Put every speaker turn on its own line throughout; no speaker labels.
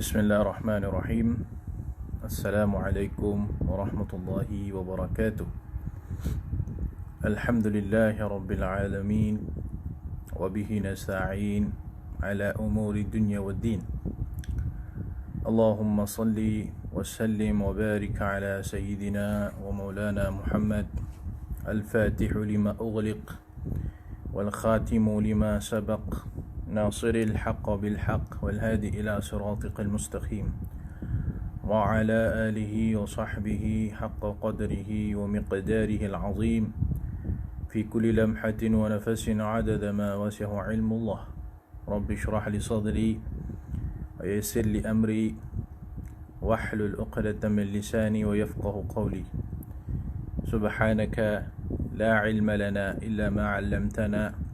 Bismillahirrahmanirrahim. Assalamualaikum warahmatullahi wabarakatuh. Alhamdulillahi rabbil alamin. Wabihi nasta'in ala umuri dunya waddin. Allahumma salli wa sallim wa barik ala sayyidina wa maulana Muhammad al-fatihu lima ughliq wal khatimu lima sabaq ناصر الحق بالحق والهادي إلى صراطك المستقيم وعلى آله وصحبه حق قدره ومقداره العظيم في كل لمحة ونفس عدد ما وسع علم الله. رب اشرح لي صدري ويسر لي أمري واحلل عقدة من لساني ويفقه قولي. سبحانك لا علم لنا إلا ما علمتنا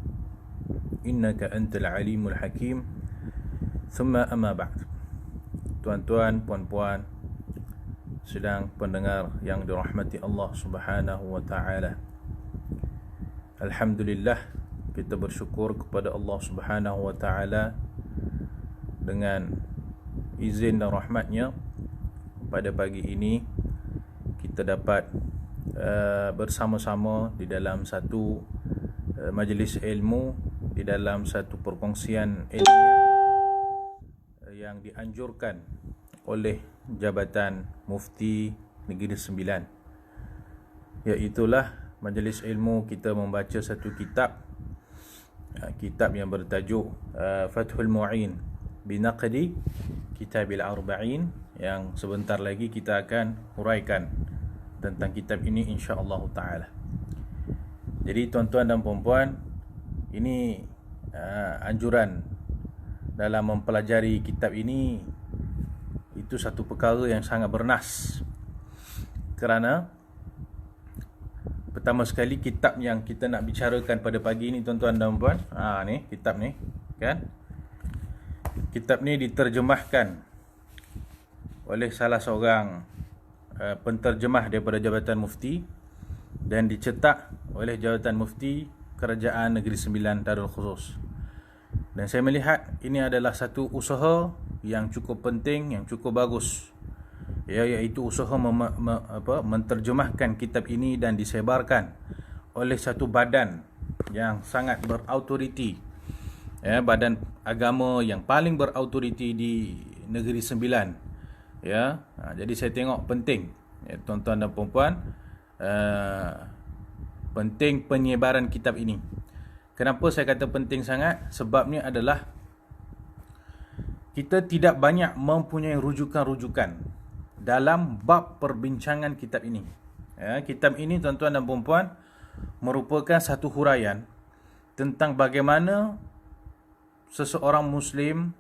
innaka antal alimul hakim. Thumma amma ba'd. Tuan-tuan, puan-puan, sedang pendengar yang dirahmati Allah Subhanahu wa taala. Alhamdulillah, kita bersyukur kepada Allah Subhanahu wa taala dengan izin dan rahmatnya pada pagi ini kita dapat bersama-sama di dalam satu majlis ilmu, di dalam satu perkongsian ilmiah yang dianjurkan oleh Jabatan Mufti Negeri Sembilan, iaitulah majlis ilmu kita membaca satu kitab yang bertajuk Fathul Mu'in binaqdi Kitabil Arba'in, yang sebentar lagi kita akan huraikan tentang kitab ini insya-Allah taala. Jadi tuan-tuan dan puan-puan, ini anjuran dalam mempelajari kitab ini itu satu perkara yang sangat bernas, kerana pertama sekali kitab yang kita nak bicarakan pada pagi ini tuan-tuan dan puan, ni kitab ni kan, kitab ni diterjemahkan oleh salah seorang penterjemah daripada Jabatan Mufti dan dicetak oleh Jabatan Mufti Kerajaan Negeri Sembilan Darul Khusus. Dan saya melihat ini adalah satu usaha yang cukup penting, yang cukup bagus, iaitu usaha menterjemahkan kitab ini dan disebarkan oleh satu badan yang sangat berautoriti, badan agama yang paling berautoriti di Negeri Sembilan. Jadi saya tengok penting, tuan-tuan dan puan-puan, penting penyebaran kitab ini. Kenapa saya kata penting sangat? Sebabnya adalah kita tidak banyak mempunyai rujukan-rujukan dalam bab perbincangan kitab ini. Kitab ini tuan-tuan dan puan-puan merupakan satu huraian tentang bagaimana seseorang Muslim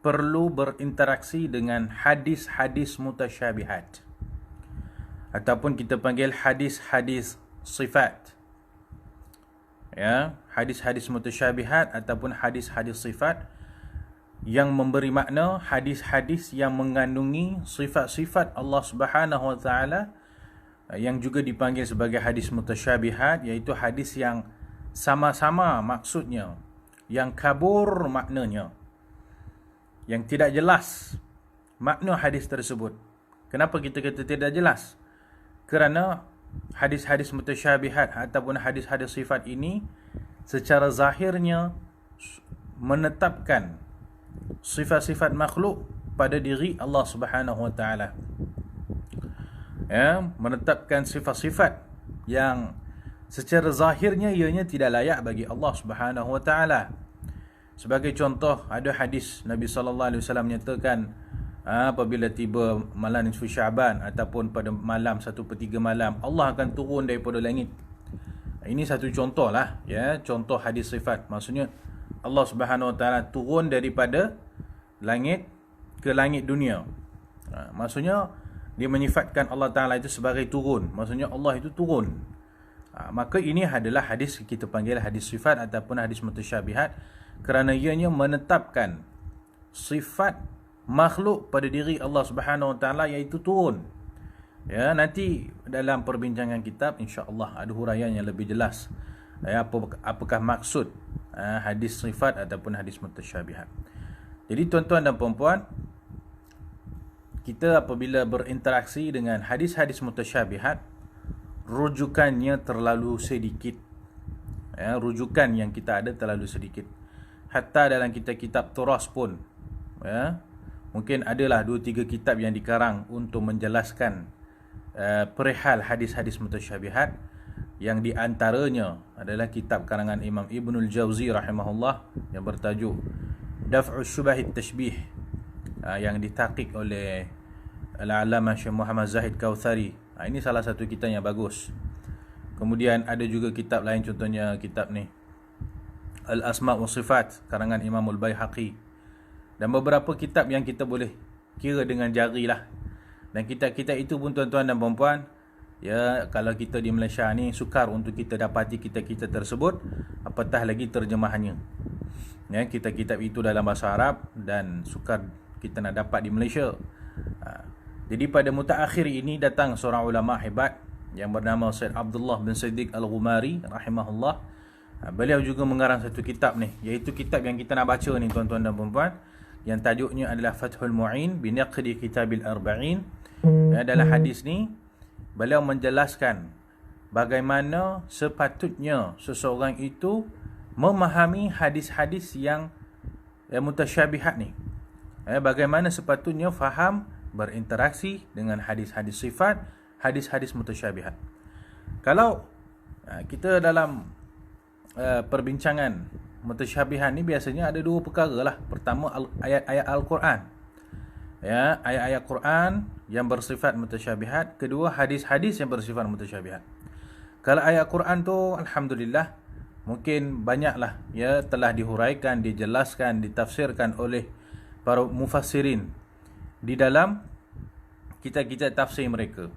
perlu berinteraksi dengan hadis-hadis mutasyabihat, ataupun kita panggil hadis-hadis sifat. Hadis-hadis mutasyabihat ataupun hadis-hadis sifat yang memberi makna hadis-hadis yang mengandungi sifat-sifat Allah Subhanahu wa taala, yang juga dipanggil sebagai hadis mutasyabihat, iaitu hadis yang sama-sama maksudnya, yang kabur maknanya, yang tidak jelas makna hadis tersebut. Kenapa kita kata tidak jelas? Kerana hadis-hadis mutasyabihat ataupun hadis-hadis sifat ini secara zahirnya menetapkan sifat-sifat makhluk pada diri Allah Subhanahu wa taala. Menetapkan sifat-sifat yang secara zahirnya ianya tidak layak bagi Allah Subhanahu wa taala. Sebagai contoh, ada hadis Nabi sallallahu alaihi wasallam menyatakan, apabila tiba malam nisfu Syaban ataupun pada malam 1/3 malam, Allah akan turun daripada langit. Ini satu contoh lah, contoh hadis sifat. Maksudnya Allah Subhanahu wa taala turun daripada langit ke langit dunia. Maksudnya dia menyifatkan Allah taala itu sebagai turun. Maksudnya Allah itu turun. Maka ini adalah hadis kita panggil hadis sifat ataupun hadis mutasyabihat, kerana ianya menetapkan sifat makhluk pada diri Allah Subhanahu wa taala, iaitu turun. Nanti dalam perbincangan kitab insya-Allah ada huraian yang lebih jelas apakah maksud hadis sifat ataupun hadis mutasyabihat. Jadi tuan-tuan dan puan-puan, kita apabila berinteraksi dengan hadis-hadis mutasyabihat, rujukannya terlalu sedikit. Rujukan yang kita ada terlalu sedikit. Hatta dalam kitab turas pun, mungkin adalah 2-3 kitab yang dikarang untuk menjelaskan perihal hadis-hadis mutasyabihat, yang di antaranya adalah kitab karangan Imam Ibnul Jauzi rahimahullah yang bertajuk Daf'us Syubahit Tashbih, yang ditahqiq oleh Al-Allamah Syekh Muhammad Zahid Kautsari. Ini salah satu kitab yang bagus. Kemudian ada juga kitab lain, contohnya kitab ni Al-Asma' wa Sifat karangan Imam Al-Baihaqi, dan beberapa kitab yang kita boleh kira dengan jari lah. Dan kitab-kitab itu pun tuan-tuan dan puan-puan, kalau kita di Malaysia ni sukar untuk kita dapati kitab-kitab tersebut, apatah lagi terjemahannya. Kitab-kitab itu dalam bahasa Arab dan sukar kita nak dapat di Malaysia. Jadi pada mutaakhir ini datang seorang ulama hebat yang bernama Said Abdullah bin Siddiq Al-Ghumari rahimahullah. Beliau juga mengarang satu kitab ni, iaitu kitab yang kita nak baca ni tuan-tuan dan puan-puan, yang tajuknya adalah Fathul Mu'in bi Naqdi Kitabil Arba'in. Dalam hadis ni beliau menjelaskan bagaimana sepatutnya seseorang itu memahami hadis-hadis yang mutasyabihat ni. Bagaimana sepatutnya faham berinteraksi dengan hadis-hadis sifat, hadis-hadis mutasyabihat. Kalau kita dalam perbincangan mutasyabihat ni biasanya ada 2 perkara lah. Pertama, ayat-ayat Al-Quran. Ayat-ayat Quran yang bersifat mutasyabihat. Kedua, hadis-hadis yang bersifat mutasyabihat. Kalau ayat Quran tu alhamdulillah mungkin banyaklah telah dihuraikan, dijelaskan, ditafsirkan oleh para mufassirin di dalam kitab-kitab tafsir mereka.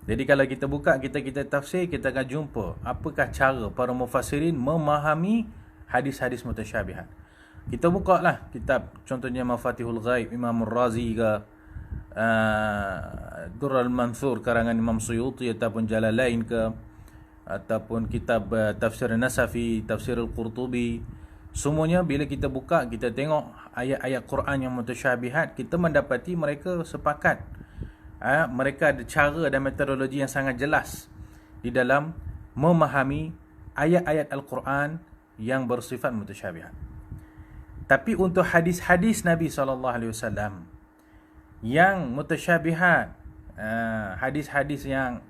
Jadi kalau kita buka kitab-kitab tafsir, kita akan jumpa apakah cara para mufassirin memahami hadis-hadis mutasyabihat. Kita buka lah kitab, contohnya Mafatihul Ghaib Imam Ar-Razi ke, Durrul Mansur karangan Imam Suyuti ataupun Jalalain ke, ataupun kitab Tafsir Nasafi, Tafsir Al-Qurtubi. Semuanya bila kita buka, kita tengok ayat-ayat Quran yang mutasyabihat, kita mendapati mereka sepakat. Mereka ada cara dan metodologi yang sangat jelas di dalam memahami ayat-ayat Al-Quran yang bersifat mutasyabihat. Tapi untuk hadis-hadis Nabi SAW yang mutasyabihat, hadis-hadis yang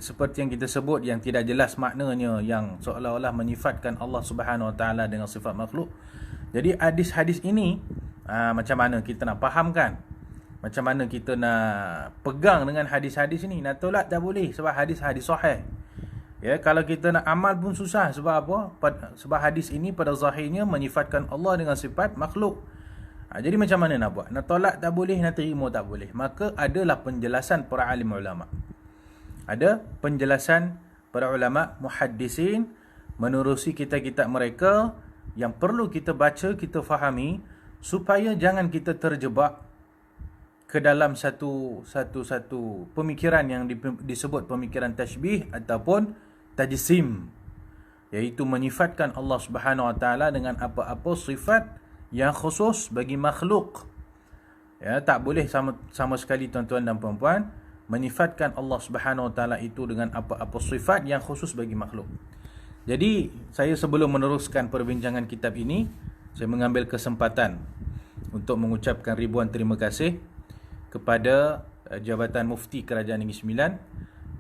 seperti yang kita sebut, yang tidak jelas maknanya, yang seolah-olah menyifatkan Allah Subhanahu Wa Taala dengan sifat makhluk. Jadi hadis-hadis ini macam mana kita nak fahamkan? Macam mana kita nak pegang dengan hadis-hadis ini? Nak tolak tak boleh sebab hadis-hadis sahih. Kalau kita nak amal pun susah. Sebab apa? Sebab hadis ini pada zahirnya menyifatkan Allah dengan sifat makhluk. Jadi macam mana nak buat? Nak tolak tak boleh, nak terima tak boleh. Maka adalah penjelasan para alim ulama. Ada penjelasan para ulama muhaddisin menerusi kitab-kitab mereka yang perlu kita baca, kita fahami, supaya jangan kita terjebak ke dalam satu pemikiran yang disebut pemikiran tashbih ataupun tajsim, iaitu menyifatkan Allah Subhanahu Wa Taala dengan apa-apa sifat yang khusus bagi makhluk. Tak boleh sama sekali tuan-tuan dan puan-puan menyifatkan Allah Subhanahu Wa Taala itu dengan apa-apa sifat yang khusus bagi makhluk. Jadi saya sebelum meneruskan perbincangan kitab ini, saya mengambil kesempatan untuk mengucapkan ribuan terima kasih kepada Jabatan Mufti Kerajaan Negeri Sembilan.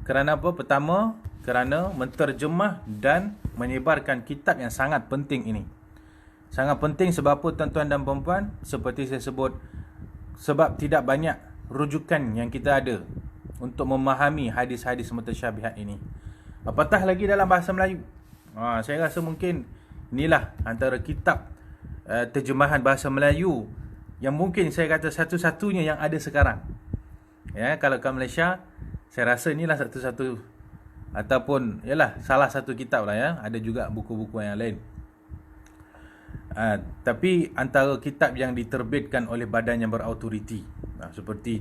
Kerana apa? Pertama, kerana menterjemah dan menyebarkan kitab yang sangat penting ini. Sangat penting sebab apa tuan-tuan dan puan-puan? Seperti saya sebut, sebab tidak banyak rujukan yang kita ada untuk memahami hadis-hadis mutasyabihat ini. Apatah lagi dalam bahasa Melayu. Saya rasa mungkin inilah antara kitab terjemahan bahasa Melayu yang mungkin saya kata satu-satunya yang ada sekarang. Kalau kat Malaysia, saya rasa inilah satu-satu, ataupun salah satu kitab lah. Ada juga buku-buku yang lain. Tapi antara kitab yang diterbitkan oleh badan yang berautoriti, seperti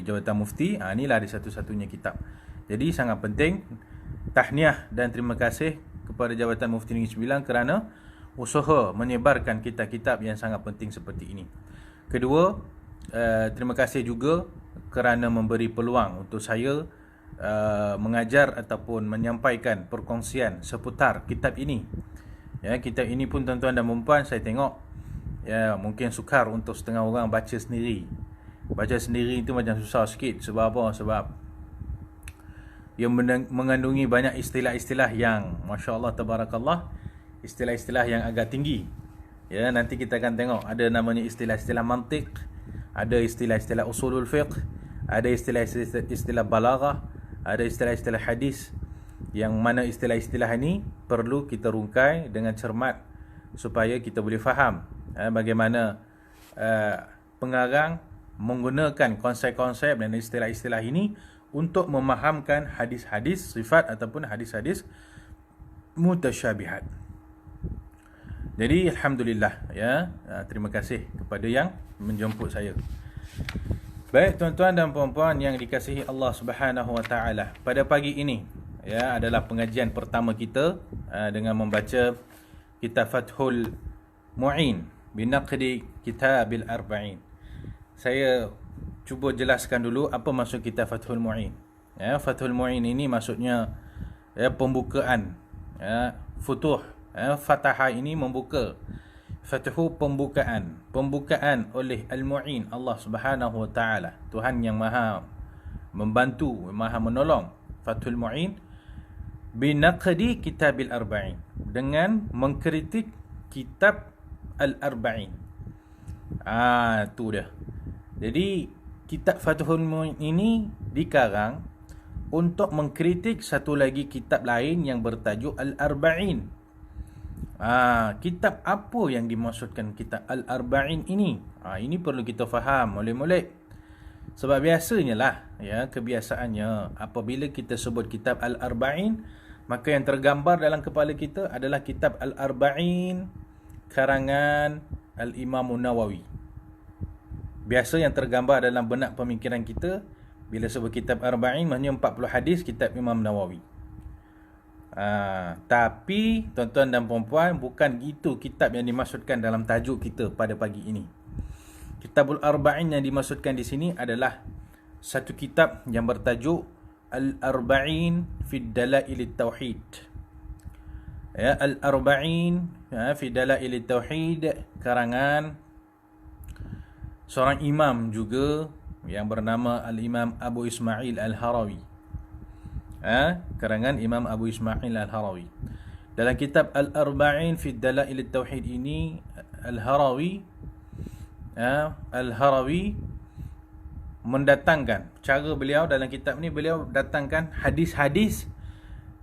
Jabatan Mufti, inilah ada satu-satunya kitab. Jadi sangat penting. Tahniah dan terima kasih kepada Jabatan Mufti Negeri Sembilan kerana usaha menyebarkan kitab-kitab yang sangat penting seperti ini. Kedua, terima kasih juga kerana memberi peluang untuk saya mengajar ataupun menyampaikan perkongsian seputar kitab ini. Ya, kitab ini pun tuan-tuan dan puan-puan, saya tengok ya mungkin sukar untuk setengah orang baca sendiri. Baca sendiri itu macam susah sikit. Sebab apa? Sebab ia mengandungi banyak istilah-istilah yang masya-Allah tabarakallah, istilah-istilah yang agak tinggi. Ya, nanti kita akan tengok ada namanya istilah-istilah mantiq, ada istilah-istilah usulul fiqh, ada istilah-istilah balaghah, ada istilah-istilah hadis, yang mana istilah-istilah ini perlu kita rungkai dengan cermat supaya kita boleh faham bagaimana pengarang menggunakan konsep-konsep dan istilah-istilah ini untuk memahamkan hadis-hadis sifat ataupun hadis-hadis mutasyabihat. Jadi alhamdulillah ya, terima kasih kepada yang menjemput saya. Baik tuan-tuan dan puan-puan yang dikasihi Allah Subhanahu wa taala, pada pagi ini ya adalah pengajian pertama kita dengan membaca kitab Fathul Mu'in binaqdi Kitabil Arba'in. Saya cuba jelaskan dulu apa maksud kitab Fathul Mu'in. Ya, Fathul Mu'in ini maksudnya ya pembukaan, ya, futuh, ya, fataha ini membuka. Fathu pembukaan, pembukaan oleh Al-Mu'in, Allah Subhanahu wa taala, Tuhan yang Maha membantu, Maha menolong. Fathul Mu'in binaqdi Kitabil Arba'in, dengan mengkritik kitab Al-Arba'in. Tu dah. Jadi kitab Fathul Mu'in ini dikarang untuk mengkritik satu lagi kitab lain yang bertajuk Al-Arba'in. Kitab apa yang dimaksudkan kitab Al-Arba'in ini? Ini perlu kita faham molek-molek. Sebab biasanya lah, ya, kebiasaannya apabila kita sebut kitab Al-Arba'in, maka yang tergambar dalam kepala kita adalah kitab Al-Arba'in karangan Al-Imam Nawawi. Biasa yang tergambar dalam benak pemikiran kita bila sebut kitab Arba'in, maksudnya 40 hadis kitab Imam Nawawi. Tapi tuan-tuan dan puan-puan, bukan itu kitab yang dimaksudkan dalam tajuk kita pada pagi ini. Kitabul Arba'in yang dimaksudkan di sini adalah satu kitab yang bertajuk Al-Arba'in fi Dalailit Tauhid. Ya, Al-Arba'in fi Dalailit Tauhid karangan seorang imam juga yang bernama Al-Imam Abu Ismail Al-Harawi. Karangan Imam Abu Ismail Al-Harawi. Dalam kitab Al-Arba'in fi Dalailit Tauhid ini, Al-Harawi mendatangkan, cara beliau dalam kitab ni, beliau datangkan hadis-hadis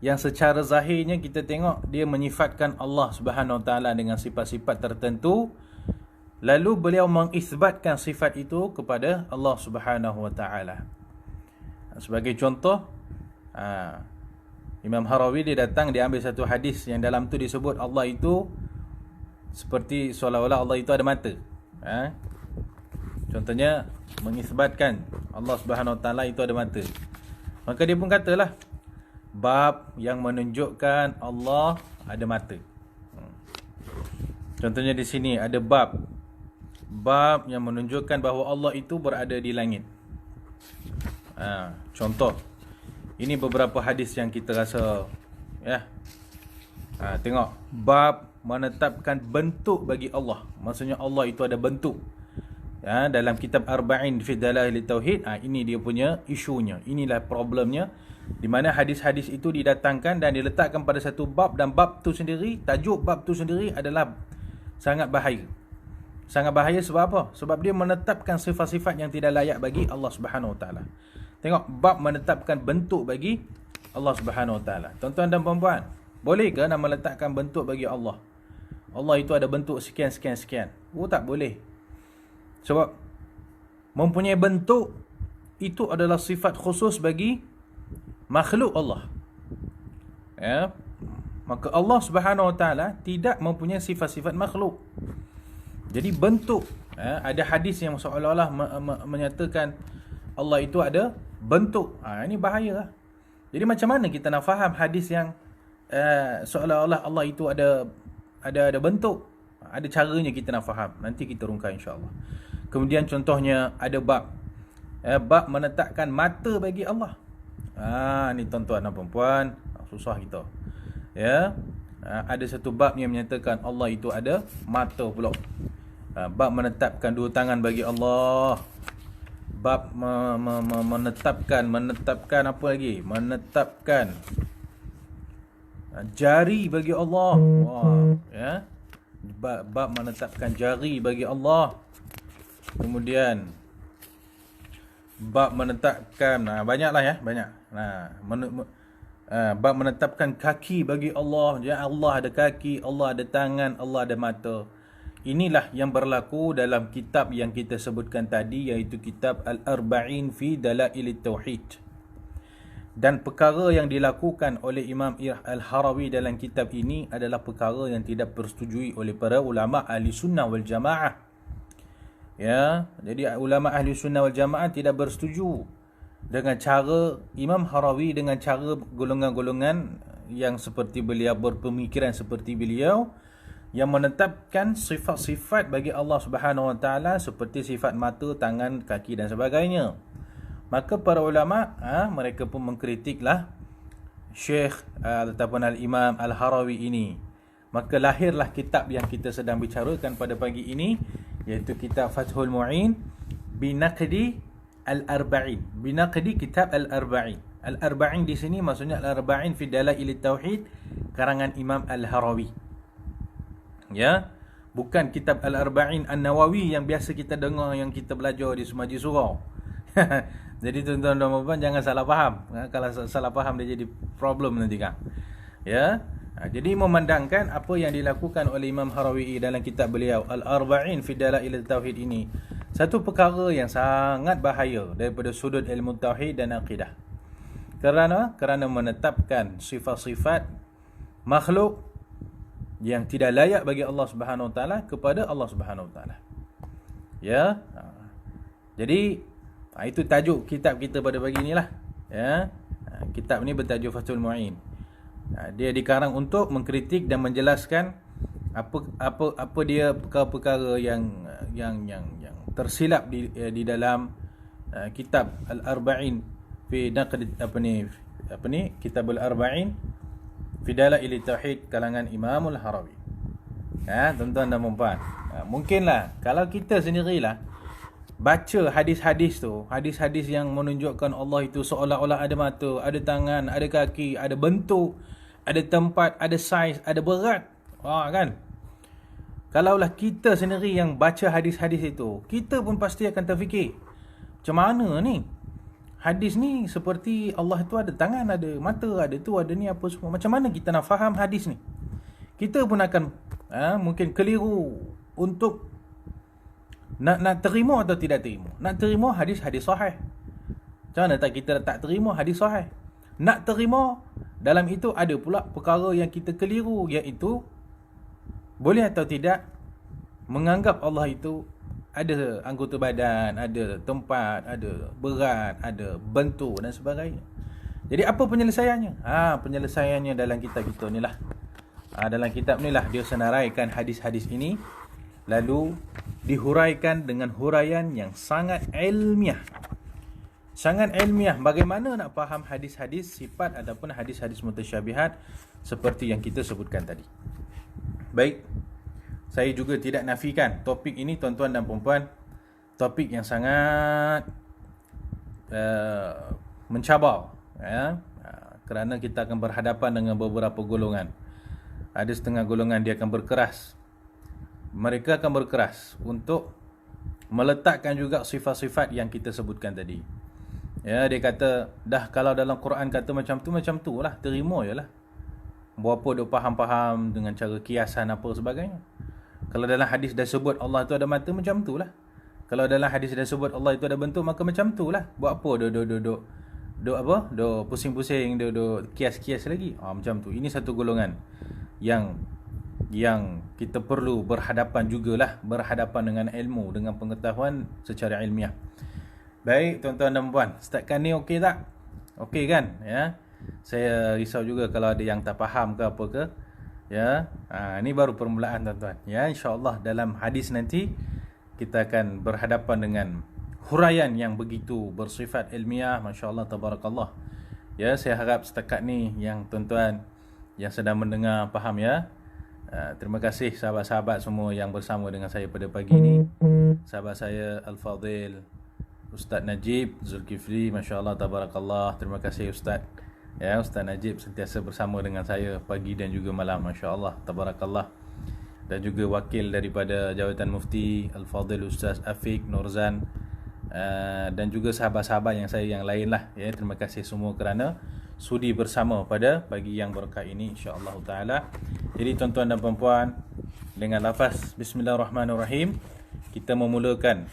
yang secara zahirnya kita tengok dia menyifatkan Allah Subhanahu Wa Taala dengan sifat-sifat tertentu, lalu beliau mengisbatkan sifat itu kepada Allah Subhanahu Wa Taala. Sebagai contoh, Imam Harawi dia datang, dia ambil satu hadis yang dalam tu disebut Allah itu seperti seolah-olah Allah itu ada mata. Contohnya mengisbatkan Allah Subhanahu Wa Taala itu ada mata. Maka dia pun katalah bab yang menunjukkan Allah ada mata. Contohnya di sini ada bab yang menunjukkan bahawa Allah itu berada di langit. Contoh, ini beberapa hadis yang kita rasa ya. Tengok, bab menetapkan bentuk bagi Allah. Maksudnya Allah itu ada bentuk. Dalam kitab Arba'in fi Dalailit Tauhid, ini dia punya isunya. Inilah problemnya, di mana hadis-hadis itu didatangkan dan diletakkan pada satu bab, dan bab tu sendiri, tajuk bab tu sendiri adalah sangat bahaya. Sangat bahaya sebab apa? Sebab dia menetapkan sifat-sifat yang tidak layak bagi Allah Subhanahu Wa Taala. Tengok, bab menetapkan bentuk bagi Allah Subhanahu Wa Taala. Tuan-tuan dan puan-puan, boleh ke nak meletakkan bentuk bagi Allah? Allah itu ada bentuk sekian. Tak boleh. Sebab mempunyai bentuk itu adalah sifat khusus bagi makhluk Allah. Ya. Maka Allah Subhanahu Wa Taala tidak mempunyai sifat-sifat makhluk. Jadi bentuk, ada hadis yang seolah-olah menyatakan Allah itu ada bentuk. Ini bahaya. Jadi macam mana kita nak faham hadis yang seolah-olah Allah itu ada bentuk? Ada caranya kita nak faham. Nanti kita rungkai insya-Allah. Kemudian contohnya ada bab bab menetapkan mata bagi Allah. Ni tuan-tuan dan puan-puan, susah kita. Ya. Ada satu bab yang menyatakan Allah itu ada mata pula. Bab menetapkan dua tangan bagi Allah. Bab menetapkan apa lagi? Menetapkan jari bagi Allah. Ya. Bab menetapkan jari bagi Allah. Kemudian bab menetapkan banyaklah ya, banyak. Bab menetapkan kaki bagi Allah. Ya, Allah ada kaki, Allah ada tangan, Allah ada mata. Inilah yang berlaku dalam kitab yang kita sebutkan tadi, iaitu kitab Al-Arba'in fi Dalailit Tauhid. Dan perkara yang dilakukan oleh Imam Al-Harawi dalam kitab ini adalah perkara yang tidak persetujui oleh para ulama ahli sunnah wal jamaah. Ya, jadi ulama ahli sunnah wal jamaah tidak bersetuju dengan cara Imam Harawi, dengan cara golongan-golongan yang seperti beliau, berpemikiran seperti beliau, yang menetapkan sifat-sifat bagi Allah Subhanahu Wa Taala seperti sifat mata, tangan, kaki dan sebagainya. Maka para ulama mereka pun mengkritiklah Syekh ataupun Al-Imam Al-Harawi ini. Maka lahirlah kitab yang kita sedang bicarakan pada pagi ini, iaitu kitab Fathul Mu'in binaqdi Al-Arba'in. Binaqdi kitab Al-Arba'in. Al-Arba'in di sini maksudnya Al-Arba'in fi Dalailit Tauhid karangan Imam Al-Harawi. Ya, bukan kitab Al-Arba'in An-Nawawi yang biasa kita dengar, yang kita belajar di Sumaji Surau. Jadi tuan-tuan dan puan-puan jangan salah faham. Kalau salah faham dia jadi problem nanti kan. Ya. Jadi memandangkan apa yang dilakukan oleh Imam Harawi dalam kitab beliau Al-Arba'in fi Dalailit Tauhid ini satu perkara yang sangat bahaya daripada sudut ilmu tauhid dan akidah. Kerana menetapkan sifat-sifat makhluk yang tidak layak bagi Allah Subhanahu Wa Taala kepada Allah Subhanahu Wa Taala. Ya. Jadi itu tajuk kitab kita pada pagi inilah. Ya. Kitab ni bertajuk Fathul Mu'in. Dia dikarang untuk mengkritik dan menjelaskan apa dia perkara-perkara yang tersilap di dalam kitab Al-Arba'in fi naqd kitab Al-Arba'in fi Dalailit Tauhid kalangan Imam Al-Harawi. Tuan-tuan dan puan-puan, mungkinlah kalau kita sendirilah baca hadis-hadis tu, hadis-hadis yang menunjukkan Allah itu seolah-olah ada mata, ada tangan, ada kaki, ada bentuk, ada tempat, ada saiz, ada berat. Kan? Kalaulah kita sendiri yang baca hadis-hadis itu, kita pun pasti akan terfikir, macam mana ni? Hadis ni seperti Allah itu ada tangan, ada mata, ada tu, ada ni, apa semua. Macam mana kita nak faham hadis ni? Kita pun akan mungkin keliru untuk nak terima atau tidak terima. Nak terima hadis-hadis sahih. Macam mana tak kita tak terima hadis sahih? Nak terima, dalam itu ada pula perkara yang kita keliru, iaitu boleh atau tidak menganggap Allah itu ada anggota badan, ada tempat, ada berat, ada bentuk dan sebagainya. Jadi apa penyelesaiannya? Penyelesaiannya dalam kitab kita ni lah. Dalam kitab ni lah dia senaraikan hadis-hadis ini, lalu dihuraikan dengan huraian yang sangat ilmiah. Sangat ilmiah bagaimana nak faham hadis-hadis sifat ataupun hadis-hadis mutasyabihat seperti yang kita sebutkan tadi. Baik, saya juga tidak nafikan topik ini tuan-tuan dan puan-puan, topik yang sangat mencabar, kerana kita akan berhadapan dengan beberapa golongan. Ada setengah golongan dia akan berkeras. Mereka akan berkeras untuk meletakkan juga sifat-sifat yang kita sebutkan tadi. Ya, dia kata, dah kalau dalam Quran kata macam tu lah, terima je lah. Berapa dia faham-faham dengan cara kiasan apa sebagainya. Kalau dalam hadis dah sebut Allah tu ada mata, macam tu lah. Kalau dalam hadis dah sebut Allah itu ada bentuk, maka macam tu lah. Buat apa duk pusing-pusing, duk kias-kias lagi. Macam tu. Ini satu golongan yang kita perlu berhadapan jugalah, berhadapan dengan ilmu, dengan pengetahuan secara ilmiah. Baik tuan-tuan dan puan, setakat ni okey tak? Okey kan? Ya. Saya risau juga kalau ada yang tak faham ke apa ke. Ya. Ini baru permulaan tuan-tuan. Ya, insya-Allah dalam hadis nanti kita akan berhadapan dengan huraian yang begitu bersifat ilmiah. Masya Allah, tabarakallah. Ya, saya harap setakat ni yang tuan-tuan yang sedang mendengar faham ya. Terima kasih sahabat-sahabat semua yang bersama dengan saya pada pagi ini. Sahabat saya Al-Fadhil, Ustaz Najib Zulkifli, Masya Allah, tabarakallah. Terima kasih Ustaz. Ya, Ustaz Najib sentiasa bersama dengan saya pagi dan juga malam. Masya Allah, tabarakallah. Dan juga wakil daripada Jawatan Mufti Al-Fadhil Ustaz Afiq Nurzan, dan juga sahabat-sahabat yang saya yang lain lah ya. Terima kasih semua kerana sudi bersama pada pagi yang berkah ini, insya-Allah taala. Jadi tuan-tuan dan puan-puan, dengan lafaz bismillahirrahmanirrahim kita memulakan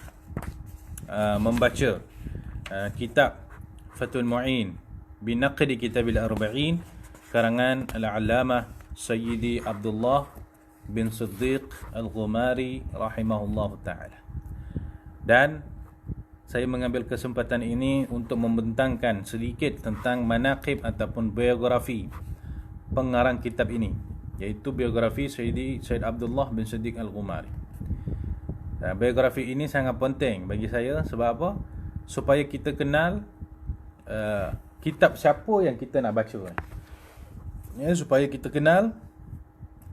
membaca kitab Fathul Mu'in binaqdi Kitabil Arba'in karangan Al-Allamah Sayyidi Abdullah bin Siddiq Al-Ghumari rahimahullahu taala. Dan saya mengambil kesempatan ini untuk membentangkan sedikit tentang manaqib ataupun biografi pengarang kitab ini, iaitu biografi Sayyid Abdullah bin Siddiq Al-Ghumari. Biografi ini sangat penting bagi saya. Sebab apa? Supaya kita kenal kitab siapa yang kita nak baca. Ya, supaya kita kenal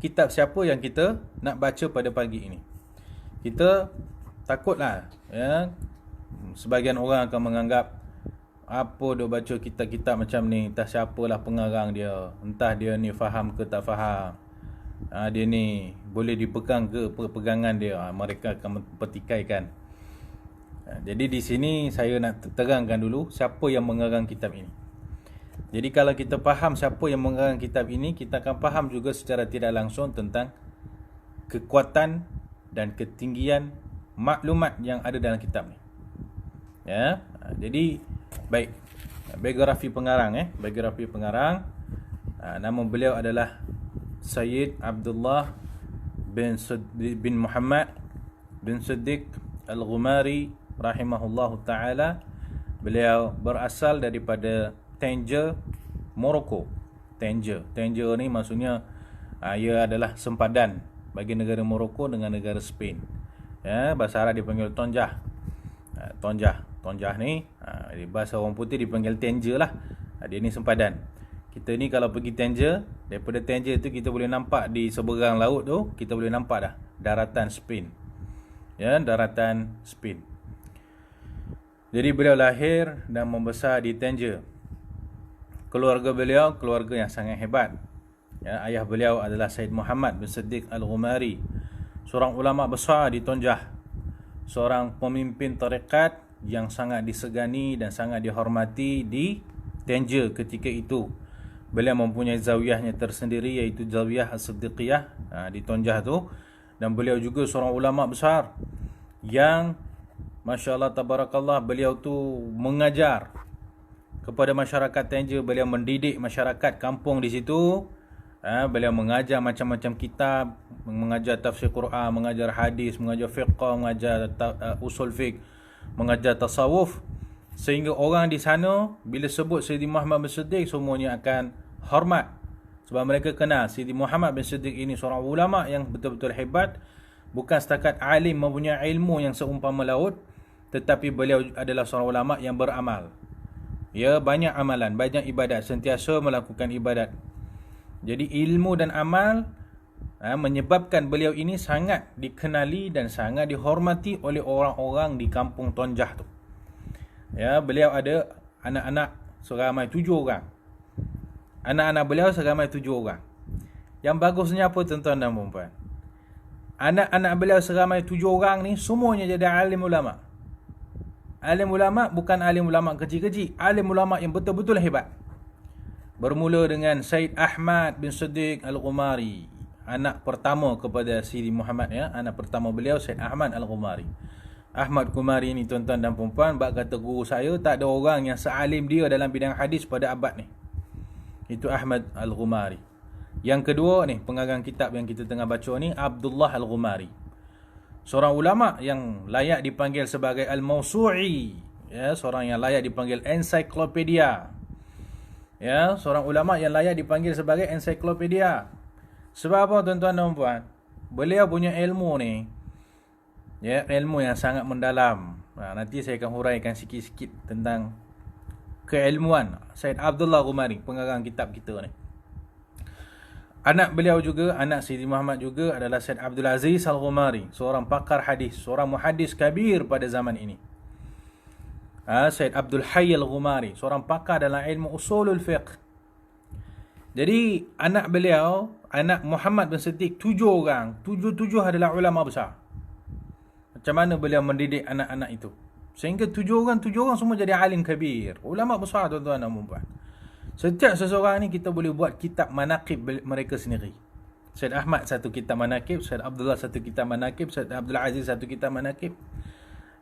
kitab siapa yang kita nak baca pada pagi ini. Kita takutlah ya, sebahagian orang akan menganggap apa dia baca kitab-kitab macam ni, entah siapalah pengarang dia, entah dia ni faham ke tak faham, dia ni boleh dipegang ke pegangan dia, mereka akan mempertikaikan. Jadi di sini saya nak terangkan dulu siapa yang mengarang kitab ini. Jadi kalau kita faham siapa yang mengarang kitab ini, kita akan faham juga secara tidak langsung tentang kekuatan dan ketinggian maklumat yang ada dalam kitab ni. Ya, jadi baik, biografi pengarang biografi pengarang, nama beliau adalah Sayyid Abdullah bin Muhammad bin Siddiq Al-Ghumari rahimahullahu taala. Beliau berasal daripada Tangier, Morocco. Tangier ni maksudnya ia adalah sempadan bagi negara Morocco dengan negara Spain. Ya, bahasa Arab dipanggil Tonjah. Tonjah ni di bahasa orang putih dipanggil Tangier lah. Dia ni sempadan. Kita ni kalau pergi Tangier, daripada Tangier tu kita boleh nampak di seberang laut tu, kita boleh nampak dah daratan Spain. Ya, daratan Spain. Jadi beliau lahir dan membesar di Tangier. Keluarga beliau keluarga yang sangat hebat. Ya, ayah beliau adalah Sayyid Muhammad bin Siddiq Al-Ghumari, seorang ulama besar di Tonjah, seorang pemimpin tarekat yang sangat disegani dan sangat dihormati di Tangier ketika itu. Beliau mempunyai zawiyahnya tersendiri, iaitu Zawiyah As-Siddiqiyah di Tonjah tu. Dan beliau juga seorang ulama besar yang Masya Allah, tabarakallah, beliau tu mengajar kepada masyarakat Tangier. Beliau mendidik masyarakat kampung di situ. Beliau mengajar macam-macam kitab, mengajar tafsir Quran, mengajar hadis, mengajar fiqh, mengajar usul fiqh, mengajar tasawuf, sehingga orang di sana bila sebut Sayyidi Muhammad bin Siddiq semuanya akan hormat, sebab mereka kenal Sayyidi Muhammad bin Siddiq ini seorang ulama yang betul-betul hebat, bukan setakat alim mempunyai ilmu yang seumpama laut, tetapi beliau adalah seorang ulama yang beramal. Ya, banyak amalan, banyak ibadat, sentiasa melakukan ibadat. Jadi ilmu dan amal menyebabkan beliau ini sangat dikenali dan sangat dihormati oleh orang-orang di kampung Tonjah tu. Ya, beliau ada anak-anak seramai 7 orang. Anak-anak beliau seramai 7 orang. Yang bagusnya apa tuan-tuan dan puan-puan? Anak-anak beliau seramai 7 orang ni semuanya jadi alim ulama. Alim ulama, bukan alim ulama kecil-kecil, alim ulama yang betul-betul hebat. Bermula dengan Sayyid Ahmad bin Siddiq Al-Ghumari, anak pertama kepada Sayyidi Muhammad ya. Anak pertama beliau Sayyid Ahmad Al-Ghumari. Ahmad Ghumari ni tuan-tuan dan puan-puan, bak kata guru saya, tak ada orang yang sealim dia dalam bidang hadis pada abad ni. Itu Ahmad Al-Ghumari. Yang kedua ni, pengarang kitab yang kita tengah baca ni, Abdullah Al-Ghumari. Seorang ulama yang layak dipanggil sebagai Al-Mawsu'i, ya, seorang yang layak dipanggil ensiklopedia. Ya, seorang ulama yang layak dipanggil sebagai ensiklopedia. Sebab apa tuan-tuan dan puan? Beliau punya ilmu ni Ya, ilmu yang sangat mendalam. Nanti saya akan huraikan sikit-sikit tentang keilmuan Said Abdullah Ghumari, pengarang kitab kita ni. Anak beliau juga, anak Sayyidi Muhammad juga adalah Said Abdul Aziz Al-Ghumari, seorang pakar hadis, seorang muhaddis kabir pada zaman ini. Said Abdul Hayy Al-Ghumari, seorang pakar dalam ilmu usulul fiqh. Jadi anak beliau, anak Muhammad bin Siddiq, 7 orang, 7 adalah ulama besar. Macam mana beliau mendidik anak-anak itu? Sehingga 7 orang semua jadi alim kabir, ulama besar, tuan-tuan dan puan-puan. Setiap seseorang ni kita boleh buat kitab manaqib mereka sendiri. Said Ahmad satu kitab manaqib, Said Abdullah satu kitab manaqib, Said Abdul Aziz satu kitab manaqib.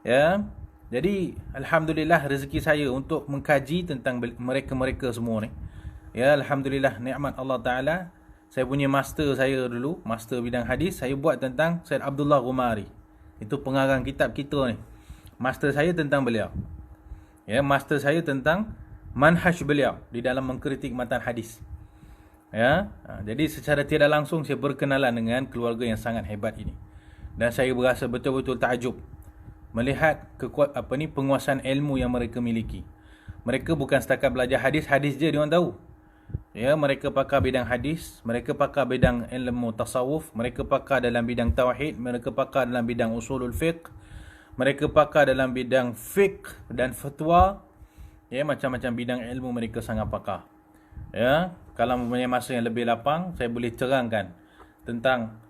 Ya. Jadi alhamdulillah rezeki saya untuk mengkaji tentang mereka-mereka semua ni. Ya, alhamdulillah nikmat Allah Taala. Saya punya master saya dulu, master bidang hadis, saya buat tentang Said Abdullah Ghumari. Itu pengarang kitab kita ni. Master saya tentang beliau. Ya, master saya tentang manhaj beliau di dalam mengkritik matan hadis. Ya, jadi secara tidak langsung saya berkenalan dengan keluarga yang sangat hebat ini. Dan saya berasa betul-betul takjub melihat penguasaan ilmu yang mereka miliki. Mereka bukan setakat belajar hadis je dia orang tahu. Ya, mereka pakar bidang hadis, mereka pakar bidang ilmu tasawuf, mereka pakar dalam bidang tauhid, mereka pakar dalam bidang usulul fiqh, mereka pakar dalam bidang fiqh dan fatwa. Ya, macam-macam bidang ilmu mereka sangat pakar. Ya, kalau mempunyai masa yang lebih lapang, saya boleh terangkan tentang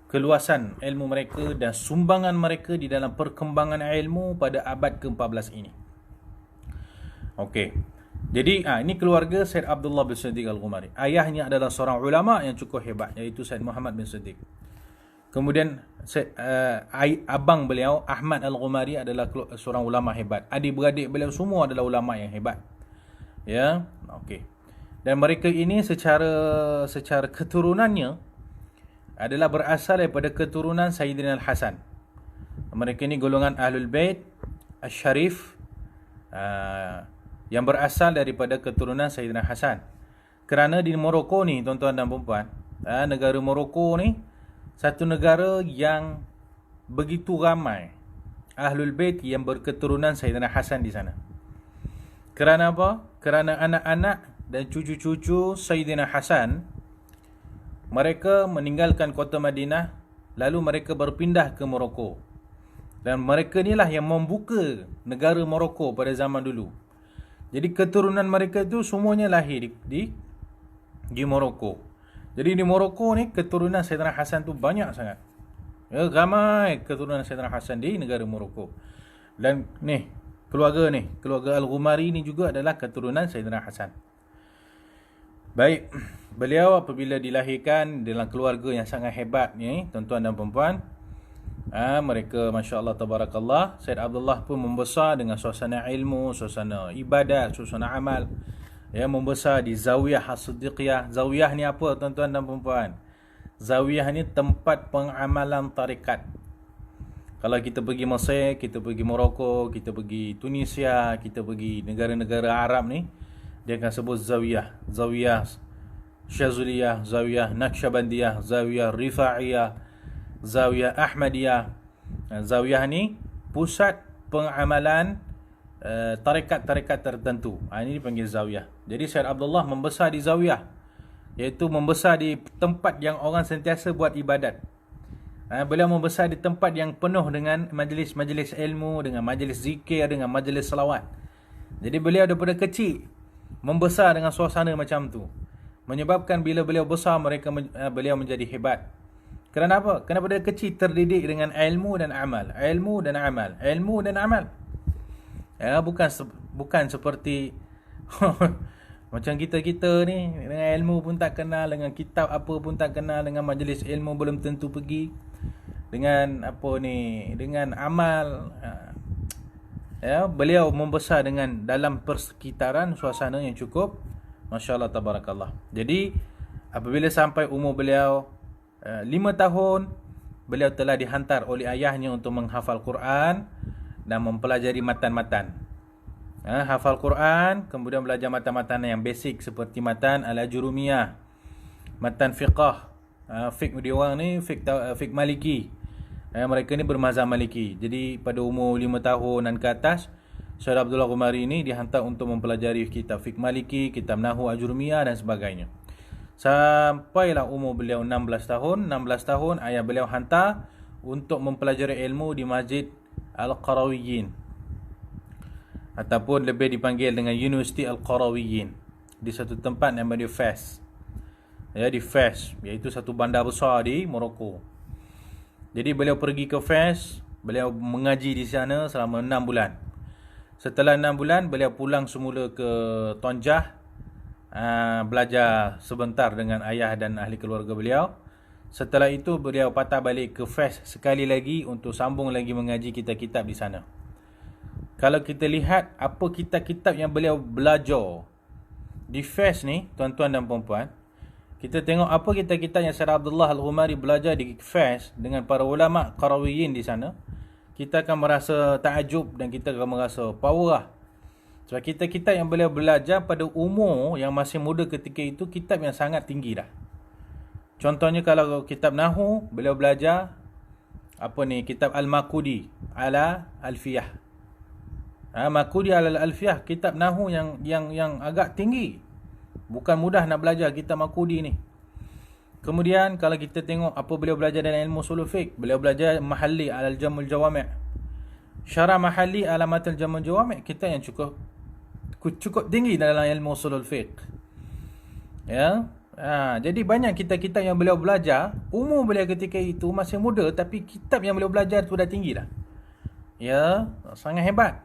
keluasan ilmu mereka dan sumbangan mereka di dalam perkembangan ilmu pada abad ke-14 ini. Okey. Jadi, ini keluarga Said Abdullah bin Siddiq Al-Ghumari. Ayahnya adalah seorang ulama yang cukup hebat, iaitu Said Muhammad bin Siddiq. Kemudian abang beliau Ahmad Al-Ghumari adalah seorang ulama hebat. Adik-beradik beliau semua adalah ulama yang hebat. Ya, okey. Dan mereka ini secara keturunannya adalah berasal daripada keturunan Sayyidina Al-Hasan. Mereka ini golongan Ahlul Bait Asy-Syarif yang berasal daripada keturunan Sayyidina Hasan. Kerana di Morocco ni, tuan-tuan dan puan-puan, negara Morocco ni satu negara yang begitu ramai Ahlul Bait yang berketurunan Sayyidina Hasan di sana. Kerana apa? Kerana anak-anak dan cucu-cucu Sayyidina Hasan, mereka meninggalkan kota Madinah, lalu mereka berpindah ke Morocco. Dan mereka inilah yang membuka negara Morocco pada zaman dulu. Jadi keturunan mereka itu semuanya lahir di Morocco. Jadi di Morocco ni keturunan Sayyidina Hasan tu banyak sangat. Ya, ramai keturunan Sayyidina Hasan di negara Morocco. Dan keluarga Al-Ghumari ni juga adalah keturunan Sayyidina Hasan. Baik, beliau apabila dilahirkan dalam keluarga yang sangat hebat ni, tuan-tuan dan puan-puan, mereka masya-Allah tabarakallah, Said Abdullah pun membesar dengan suasana ilmu, suasana ibadat, suasana amal. Ya, membesar di Zawiyah As-Siddiqiyah. Zawiyah ni apa, tuan-tuan dan puan-puan? Zawiyah ni tempat pengamalan tarikat. Kalau kita pergi Mesir, kita pergi Morocco, kita pergi Tunisia, kita pergi negara-negara Arab ni, dia akan sebut Zawiyah. Zawiyah Syazuliyah, Zawiyah Naqsyabandiyah, Zawiyah Rifa'iyah, Zawiyah Ahmadiyah. Zawiyah ni pusat pengamalan tarikat-tarikat tertentu. Ini dipanggil Zawiyah. Jadi Said Abdullah membesar di Zawiyah, iaitu membesar di tempat yang orang sentiasa buat ibadat. Beliau membesar di tempat yang penuh dengan majlis-majlis ilmu, dengan majlis zikir, dengan majlis salawat. Jadi beliau daripada kecil membesar dengan suasana macam tu, menyebabkan bila beliau besar beliau menjadi hebat. Kerana apa? Kerana pada kecil terdidik dengan ilmu dan amal, ilmu dan amal, ilmu dan amal. Ya, bukan seperti macam kita ni, dengan ilmu pun tak kenal, dengan kitab apa pun tak kenal, dengan majlis ilmu belum tentu pergi, dengan dengan amal. Ya, beliau membesar dengan dalam persekitaran suasana yang cukup masya-Allah tabarakallah. Jadi apabila sampai umur beliau 5 tahun, beliau telah dihantar oleh ayahnya untuk menghafal Quran dan mempelajari matan-matan. Hafal Quran, kemudian belajar matan-matan yang basic seperti matan Al-Ajurumiyah, matan fiqh. Fiqh dia orang ni fiqh Maliki. Mereka ni bermazhab Maliki. Jadi pada umur 5 tahun dan ke atas, Syekh Abdullah Qumari ini dihantar untuk mempelajari kitab fiqh Maliki, kitab Nahwu Ajurumiyah dan sebagainya. Sampailah umur beliau 16 tahun. 16 tahun ayah beliau hantar untuk mempelajari ilmu di Masjid Al-Qarawiyyin, ataupun lebih dipanggil dengan University Al-Qarawiyyin, di satu tempat nama dia Fes. Di Fes, iaitu satu bandar besar di Morocco. Jadi beliau pergi ke Fes, beliau mengaji di sana selama 6 bulan. Setelah 6 bulan, beliau pulang semula ke Tonjah, belajar sebentar dengan ayah dan ahli keluarga beliau. Setelah itu beliau patah balik ke Fes sekali lagi untuk sambung lagi mengaji kitab-kitab di sana. Kalau kita lihat apa kitab-kitab yang beliau belajar di Fes ni, tuan-tuan dan puan-puan, kita tengok apa kitab-kitab yang Syekh Abdullah Al-Qumari belajar di Fes dengan para ulama Qarawiyyin di sana, kita akan merasa takjub dan kita akan merasa power lah. Sebab kitab-kitab yang beliau belajar pada umur yang masih muda ketika itu, kitab yang sangat tinggi dah. Contohnya kalau kitab Nahwu, beliau belajar kitab Al-Makudi ala Alfiyah. Makudi ala Alfiyah, kitab Nahwu yang agak tinggi. Bukan mudah nak belajar kitab Makudi ni. Kemudian kalau kita tengok apa beliau belajar dalam ilmu usul fiqh, beliau belajar Mahalli ala al-Jam'ul Jawami'. Syarah Mahalli ala Matal Jam'ul Jawami', kitab yang cukup tinggi dalam ilmu usul fiqh. Jadi banyak kitab-kitab yang beliau belajar, umur beliau ketika itu masih muda, tapi kitab yang beliau belajar tu dah tinggi dah. Sangat hebat.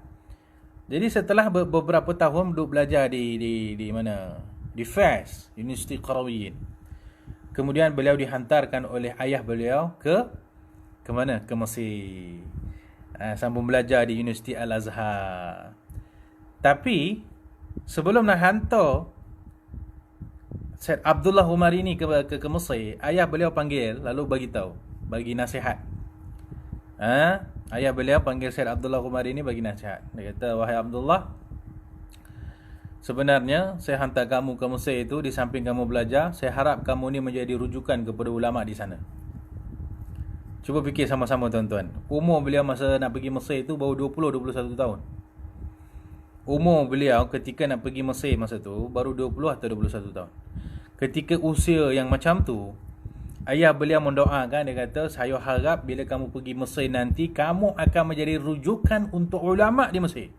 Jadi setelah beberapa tahun duduk belajar di mana? Di Fes, Universiti Qarawiyyin. Kemudian beliau dihantarkan oleh ayah beliau ke mana? Ke Mesir. Sambung belajar di Universiti Al-Azhar. Tapi sebelum nak hantar Syekh Abdullah Qumari ni ke Mesir, ayah beliau panggil lalu bagi nasihat. Ayah beliau panggil Syekh Abdullah Qumari ni bagi nasihat. Dia kata, "Wahai Abdullah, sebenarnya saya hantar kamu ke Mesir itu di samping kamu belajar, saya harap kamu ni menjadi rujukan kepada ulama di sana." Cuba fikir sama-sama tuan-tuan. Umur beliau masa nak pergi Mesir itu baru 20-21 tahun. Umur beliau ketika nak pergi Mesir masa tu baru 20 atau 21 tahun. Ketika usia yang macam tu, ayah beliau mendoakan, dia kata, "Saya harap bila kamu pergi Mesir nanti, kamu akan menjadi rujukan untuk ulama di Mesir."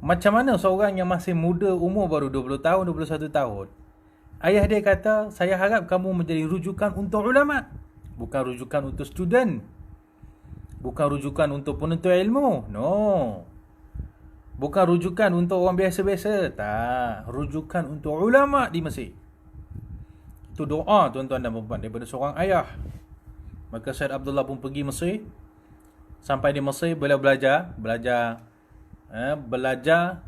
Macam mana seorang yang masih muda, umur baru 20 tahun, 21 tahun, ayah dia kata, "Saya harap kamu menjadi rujukan untuk ulama." Bukan rujukan untuk student. Bukan rujukan untuk penuntut ilmu. No. Bukan rujukan untuk orang biasa-biasa. Tak. Rujukan untuk ulama di Mesir. Itu doa tuan-tuan dan puan-puan daripada seorang ayah. Maka Syekh Abdullah pun pergi Mesir. Sampai di Mesir beliau belajar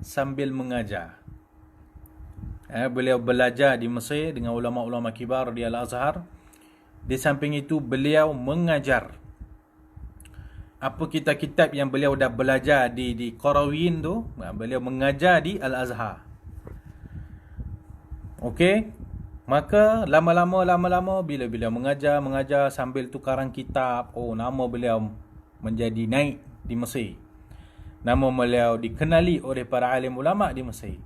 sambil mengajar. Beliau belajar di Mesir dengan ulama-ulama kibar di Al-Azhar. Di samping itu beliau mengajar. Apa kitab-kitab yang beliau dah belajar di Qarawiyyin tu, beliau mengajar di Al-Azhar. Okey. Maka lama-lama bila beliau mengajar sambil tukaran kitab, nama beliau menjadi naik di Mesir. Nama beliau dikenali oleh para alim ulama di Mesir.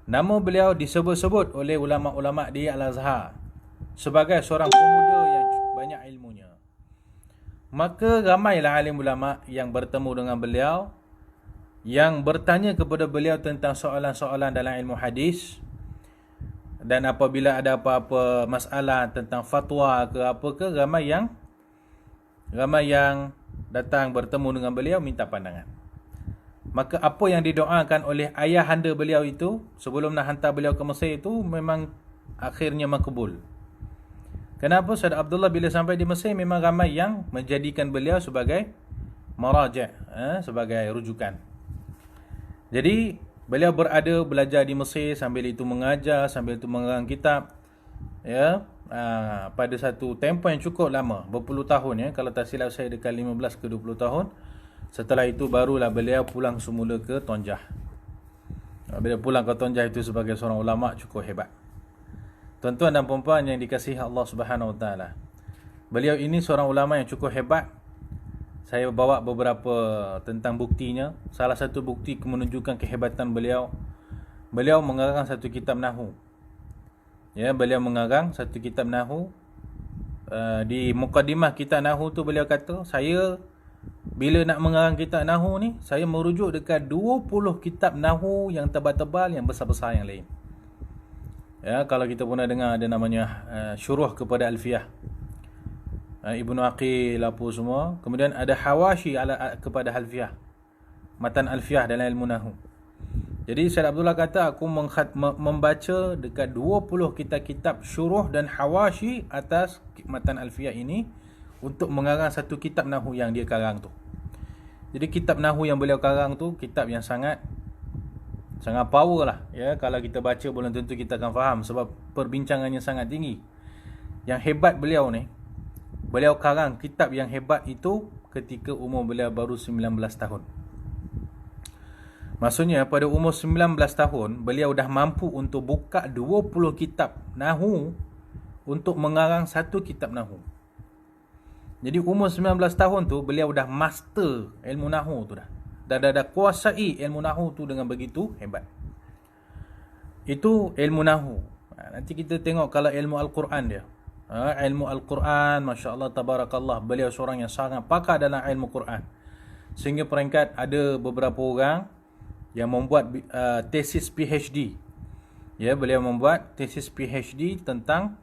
Nama beliau disebut-sebut oleh ulama-ulama di Al-Azhar sebagai seorang pemuda yang banyak ilmunya. Maka ramailah alim ulama yang bertemu dengan beliau, yang bertanya kepada beliau tentang soalan-soalan dalam ilmu hadis. Dan apabila ada apa-apa masalah tentang fatwa ke apa ke, ramai yang datang bertemu dengan beliau minta pandangan. Maka apa yang didoakan oleh ayahanda beliau itu sebelum nak hantar beliau ke Mesir itu memang akhirnya makbul. Kenapa? Syekh Abdullah bila sampai di Mesir memang ramai yang menjadikan beliau sebagai maraja', sebagai rujukan. Jadi beliau belajar di Mesir, sambil itu mengajar, sambil itu mengarang kitab. Pada satu tempoh yang cukup lama, berpuluh tahun kalau tak silap saya dekat 15 ke 20 tahun. Setelah itu barulah beliau pulang semula ke Tonjah. Bila pulang ke Tonjah itu sebagai seorang ulama cukup hebat. Tuan-tuan dan puan-puan yang dikasihi Allah Subhanahu Wa Taala, Beliau ini seorang ulama yang cukup hebat. Saya bawa beberapa tentang buktinya. Salah satu bukti menunjukkan kehebatan beliau, beliau mengarang satu kitab Nahwu. Ya, beliau mengarang satu kitab Nahwu. Di mukadimah kitab Nahwu tu beliau kata, saya bila nak mengarang kitab Nahwu ni, saya merujuk dekat 20 kitab Nahwu yang tebal-tebal, yang besar-besar yang lain. Ya, kalau kita pernah dengar ada namanya syuruh kepada Alfiyah, Ibnu Aqil apa semua. Kemudian ada hawashi kepada Alfiyah, matan Alfiyah dalam ilmu Nahwu. Jadi Syed Abdullah kata, aku membaca dekat 20 kitab-kitab syuruh dan hawashi atas matan Alfiyah ini untuk mengarang satu kitab Nahwu yang dia karang tu. Jadi kitab Nahwu yang beliau karang tu kitab yang sangat power lah. Ya, kalau kita baca belum tentu kita akan faham sebab perbincangannya sangat tinggi. Yang hebat beliau ni, beliau karang kitab yang hebat itu ketika umur beliau baru 19 tahun. Maksudnya pada umur 19 tahun, beliau dah mampu untuk buka 20 kitab Nahwu untuk mengarang satu kitab Nahwu. Jadi umur 19 tahun tu, beliau dah master ilmu Nahwu tu dah. Dah kuasai ilmu Nahwu tu dengan begitu hebat. Itu ilmu Nahwu. Nanti kita tengok kalau ilmu Al-Quran dia. Ilmu Al-Quran, Masya Allah, Tabarakallah. Beliau seorang yang sangat pakar dalam ilmu Quran. Sehingga peringkat ada beberapa orang yang membuat tesis PhD. Ya, beliau membuat tesis PhD tentang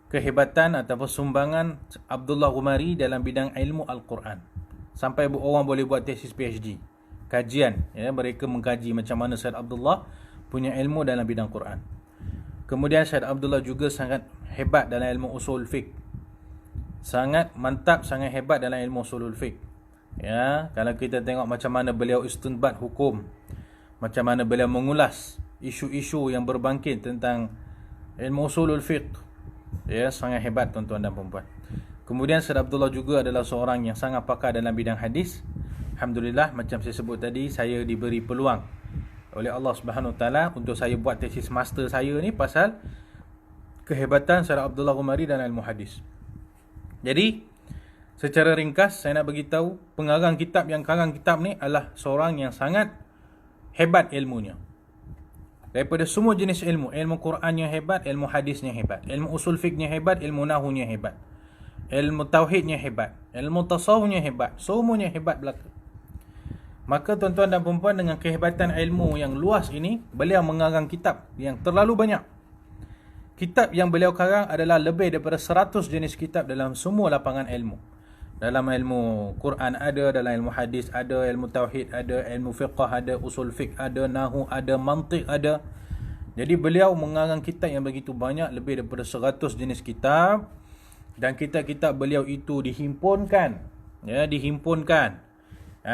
kehebatan ataupun sumbangan Abdullah Ghumari dalam bidang ilmu Al-Quran. Sampai orang boleh buat tesis PhD. Kajian, ya, mereka mengkaji macam mana Syed Abdullah punya ilmu dalam bidang Quran. Kemudian Syed Abdullah juga sangat hebat dalam ilmu usul fiqh. Sangat mantap, sangat hebat dalam ilmu usulul fiqh. Ya, kalau kita tengok macam mana beliau istinbat hukum, macam mana beliau mengulas isu-isu yang berbangkit tentang ilmu usulul fiqh, ya, sangat hebat tuan-tuan dan puan-puan. Kemudian Syed Abdullah juga adalah seorang yang sangat pakar dalam bidang hadis. Alhamdulillah, macam saya sebut tadi, saya diberi peluang oleh Allah Subhanahu Wa Taala untuk saya buat tesis master saya ni pasal kehebatan Syed Abdullah Ghumari dalam ilmu hadis. Jadi secara ringkas saya nak bagi tahu, pengarang kitab yang karang kitab ni adalah seorang yang sangat hebat ilmunya. Daripada semua jenis ilmu, ilmu Qurannya hebat, ilmu hadisnya hebat, ilmu usul fiqhnya hebat, ilmu nahwunya hebat, ilmu tauhidnya hebat, ilmu tasawufnya hebat, semuanya hebat belaka. Maka tuan-tuan dan puan-puan, dengan kehebatan ilmu yang luas ini, beliau mengarang kitab yang terlalu banyak. Kitab yang beliau karang adalah lebih daripada 100 jenis kitab dalam semua lapangan ilmu. Dalam ilmu Quran ada, dalam ilmu hadis ada, ilmu tauhid ada, ilmu fiqh ada, usul fiqh ada, nahwu ada, mantiq ada. Jadi beliau mengarang kitab yang begitu banyak, lebih daripada 100 jenis kitab. Dan kitab-kitab beliau itu dihimpunkan, ya,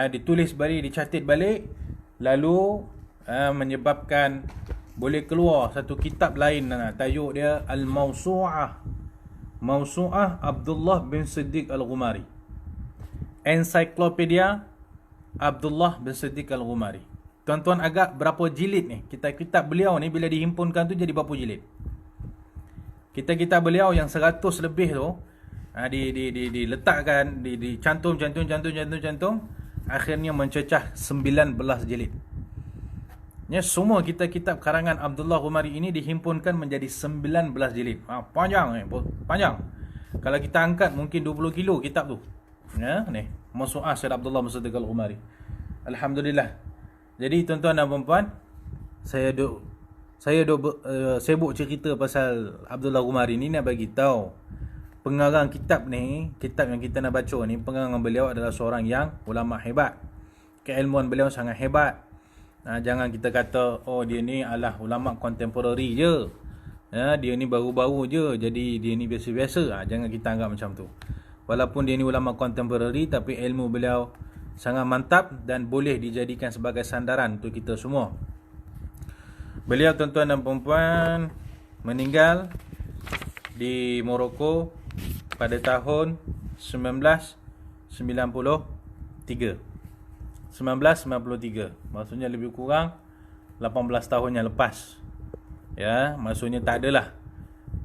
ditulis balik, dicatat balik, lalu menyebabkan boleh keluar satu kitab lain. Tajuk dia Al-Mawsu'ah, Mawsu'ah Abdullah bin Siddiq Al-Ghumari, Encyclopedia Abdullah bin Siddiq Al-Ghumari. Tuan-tuan, agak berapa jilid ni? Kitab-kitab beliau ni bila dihimpunkan tu jadi berapa jilid? Kitab-kitab beliau yang 100 lebih tu diletakkan, dicantum, akhirnya mencecah 19 jilid. Ya, semua kitab-kitab karangan Abdullah Ghumari ini dihimpunkan menjadi 19 jilid. Panjang. Kalau kita angkat mungkin 20 kilo kitab tu. Ya, ni Mawsu'ah Syed Abdullah bin Siddiq Al-Ghumari. Alhamdulillah. Jadi tuan-tuan dan puan-puan, saya sibuk cerita pasal Abdullah Ghumari ni nak bagi tahu pengarang kitab ni, kitab yang kita nak baca ni, pengarang beliau adalah seorang yang ulama hebat. Keilmuan beliau sangat hebat. Jangan kita kata, oh dia ni adalah ulama contemporary je, ya, dia ni baru-baru je, jadi dia ni biasa-biasa. Jangan kita anggap macam tu. Walaupun dia ni ulama contemporary, tapi ilmu beliau sangat mantap dan boleh dijadikan sebagai sandaran untuk kita semua. Beliau, tuan-tuan dan puan-puan, meninggal di Morocco pada tahun 1993. Maksudnya lebih kurang 18 tahun yang lepas. Ya, maksudnya tak adalah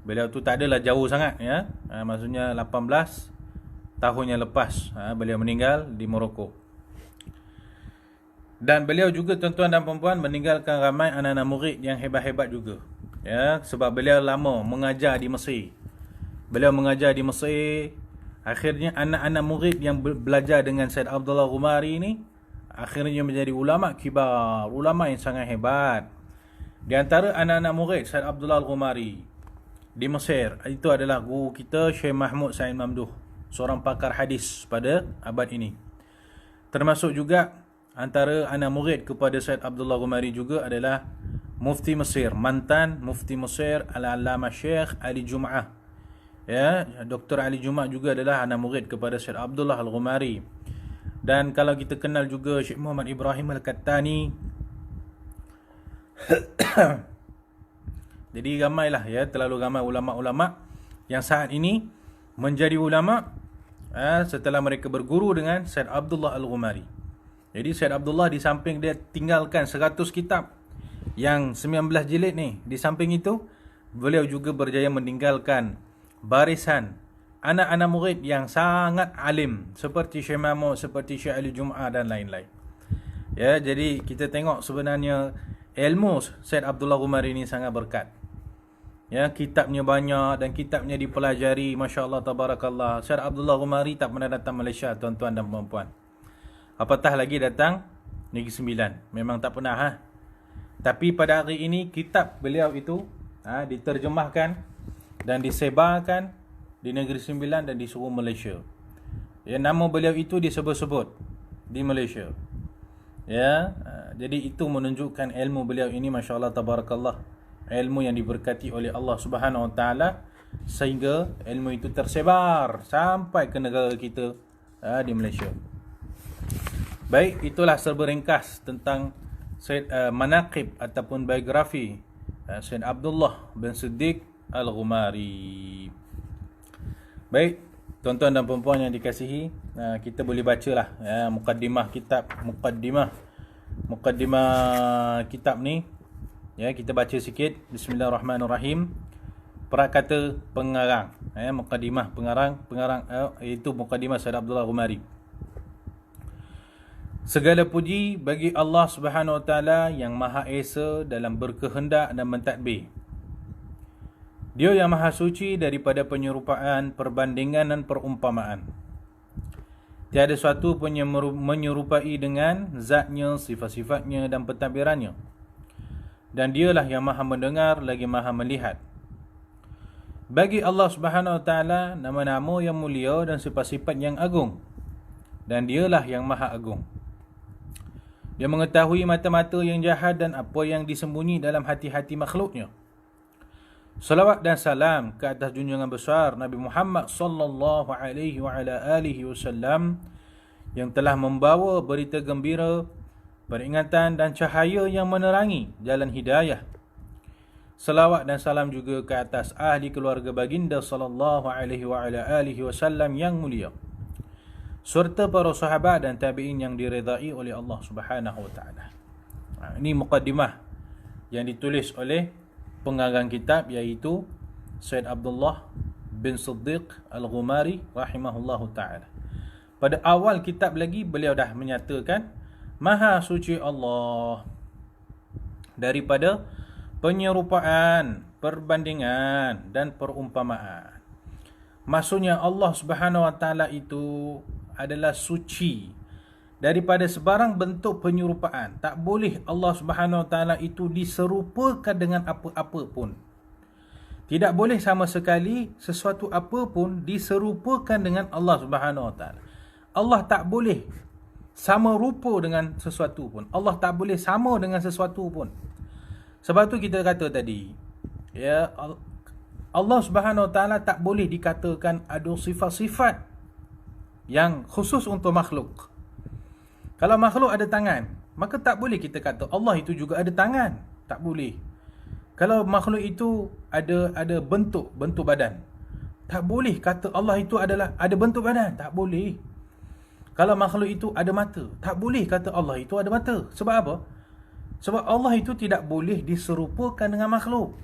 Beliau tu tak adalah jauh sangat, ya. Maksudnya 18 tahun yang lepas beliau meninggal di Morocco. Dan beliau juga, tuan-tuan dan puan-puan, meninggalkan ramai anak-anak murid yang hebat-hebat juga. Ya, sebab beliau lama mengajar di Mesir. Beliau mengajar di Mesir. Akhirnya anak-anak murid yang belajar dengan Said Abdullah Ghumari ni akhirnya menjadi ulama kibar, ulama yang sangat hebat. Di antara anak-anak murid Said Abdullah Ghumari di Mesir, itu adalah guru kita Syekh Mahmud Said Mamduh, seorang pakar hadis pada abad ini. Termasuk juga antara anak murid kepada Said Abdullah Ghumari juga adalah Mufti Mesir, mantan Mufti Mesir Al-Allamah Syekh Ali Jum'ah. Ya, Dr. Ali Jum'ah juga adalah anak murid kepada Syekh Abdullah Al-Ghumari. Dan kalau kita kenal juga Syekh Muhammad Ibrahim Al-Kattani. Jadi ramailah, ya, terlalu ramai ulama-ulama yang saat ini menjadi ulama setelah mereka berguru dengan Syekh Abdullah Al-Ghumari. Jadi Syekh Abdullah di samping dia tinggalkan 100 kitab yang 19 jilid ni, di samping itu beliau juga berjaya meninggalkan barisan anak-anak murid yang sangat alim seperti Syekh Mahmud, seperti Syekh Ali Jum'ah dan lain-lain. Ya, jadi kita tengok sebenarnya ilmu Syed Abdullah Ghumari ini sangat berkat. Ya, kitabnya banyak dan kitabnya dipelajari, masya-Allah tabarakallah. Syed Abdullah Ghumari tak pernah datang Malaysia, tuan-tuan dan puan-puan. Apatah lagi datang Negeri Sembilan. Memang tak pernah. Tapi pada hari ini kitab beliau itu diterjemahkan dan disebarkan di Negeri Sembilan dan di seluruh Malaysia. Ya, nama beliau itu disebut-sebut di Malaysia. Ya, jadi itu menunjukkan ilmu beliau ini, masya-Allah tabarakallah, ilmu yang diberkati oleh Allah Subhanahu Wa Taala, sehingga ilmu itu tersebar sampai ke negara kita di Malaysia. Baik, itulah serba ringkas tentang Said manaqib ataupun biografi Said Abdullah bin Siddiq Al-Ghumari. Baik, tuan-tuan dan puan-puan yang dikasihi, kita boleh bacalah mukaddimah kitab, mukaddimah kitab ni. Ya, kita baca sikit. Bismillahirrahmanirrahim. Prakata pengarang, mukaddimah pengarang iaitu mukaddimah Said Abdullah Ghumari. Segala puji bagi Allah Subhanahu Wa Taala yang Maha Esa dalam berkehendak dan mentadbir. Dia yang Maha Suci daripada penyerupaan, perbandingan dan perumpamaan. Tiada suatu pun yang menyerupai dengan zatnya, sifat-sifatnya dan pentadbirannya. Dan dialah yang Maha mendengar lagi Maha melihat. Bagi Allah Subhanahu Wa Taala nama-nama yang mulia dan sifat-sifat yang agung. Dan dialah yang Maha Agung. Dia mengetahui mata-mata yang jahat dan apa yang disembunyi dalam hati-hati makhluknya. Salawat dan salam ke atas junjungan besar Nabi Muhammad sallallahu alaihi wa ala alihi wasallam yang telah membawa berita gembira, peringatan dan cahaya yang menerangi jalan hidayah. Salawat dan salam juga ke atas ahli keluarga baginda sallallahu alaihi wa ala alihi wasallam yang mulia, serta para sahabat dan tabi'in yang diredai oleh Allah Subhanahu Wa Taala. Ini mukaddimah yang ditulis oleh pengarang kitab, iaitu Said Abdullah bin Siddiq Al-Ghumari rahimahullahu ta'ala. Pada awal kitab lagi beliau dah menyatakan Maha Suci Allah daripada penyerupaan, perbandingan dan perumpamaan. Maksudnya Allah Subhanahu Wa Taala itu adalah suci daripada sebarang bentuk penyerupaan. Tak boleh Allah Subhanahu Wa Taala itu diserupakan dengan apa-apa pun. Tidak boleh sama sekali sesuatu apa pun diserupakan dengan Allah Subhanahu Wa Taala. Allah tak boleh sama rupa dengan sesuatu pun. Allah tak boleh sama dengan sesuatu pun. Sebab tu kita kata tadi, ya, Allah Subhanahu Wa Taala tak boleh dikatakan ada sifat-sifat yang khusus untuk makhluk. Kalau makhluk ada tangan, maka tak boleh kita kata Allah itu juga ada tangan. Tak boleh. Kalau makhluk itu ada bentuk badan, tak boleh kata Allah itu adalah ada bentuk badan. Tak boleh. Kalau makhluk itu ada mata, tak boleh kata Allah itu ada mata. Sebab apa? Sebab Allah itu tidak boleh diserupakan dengan makhluk.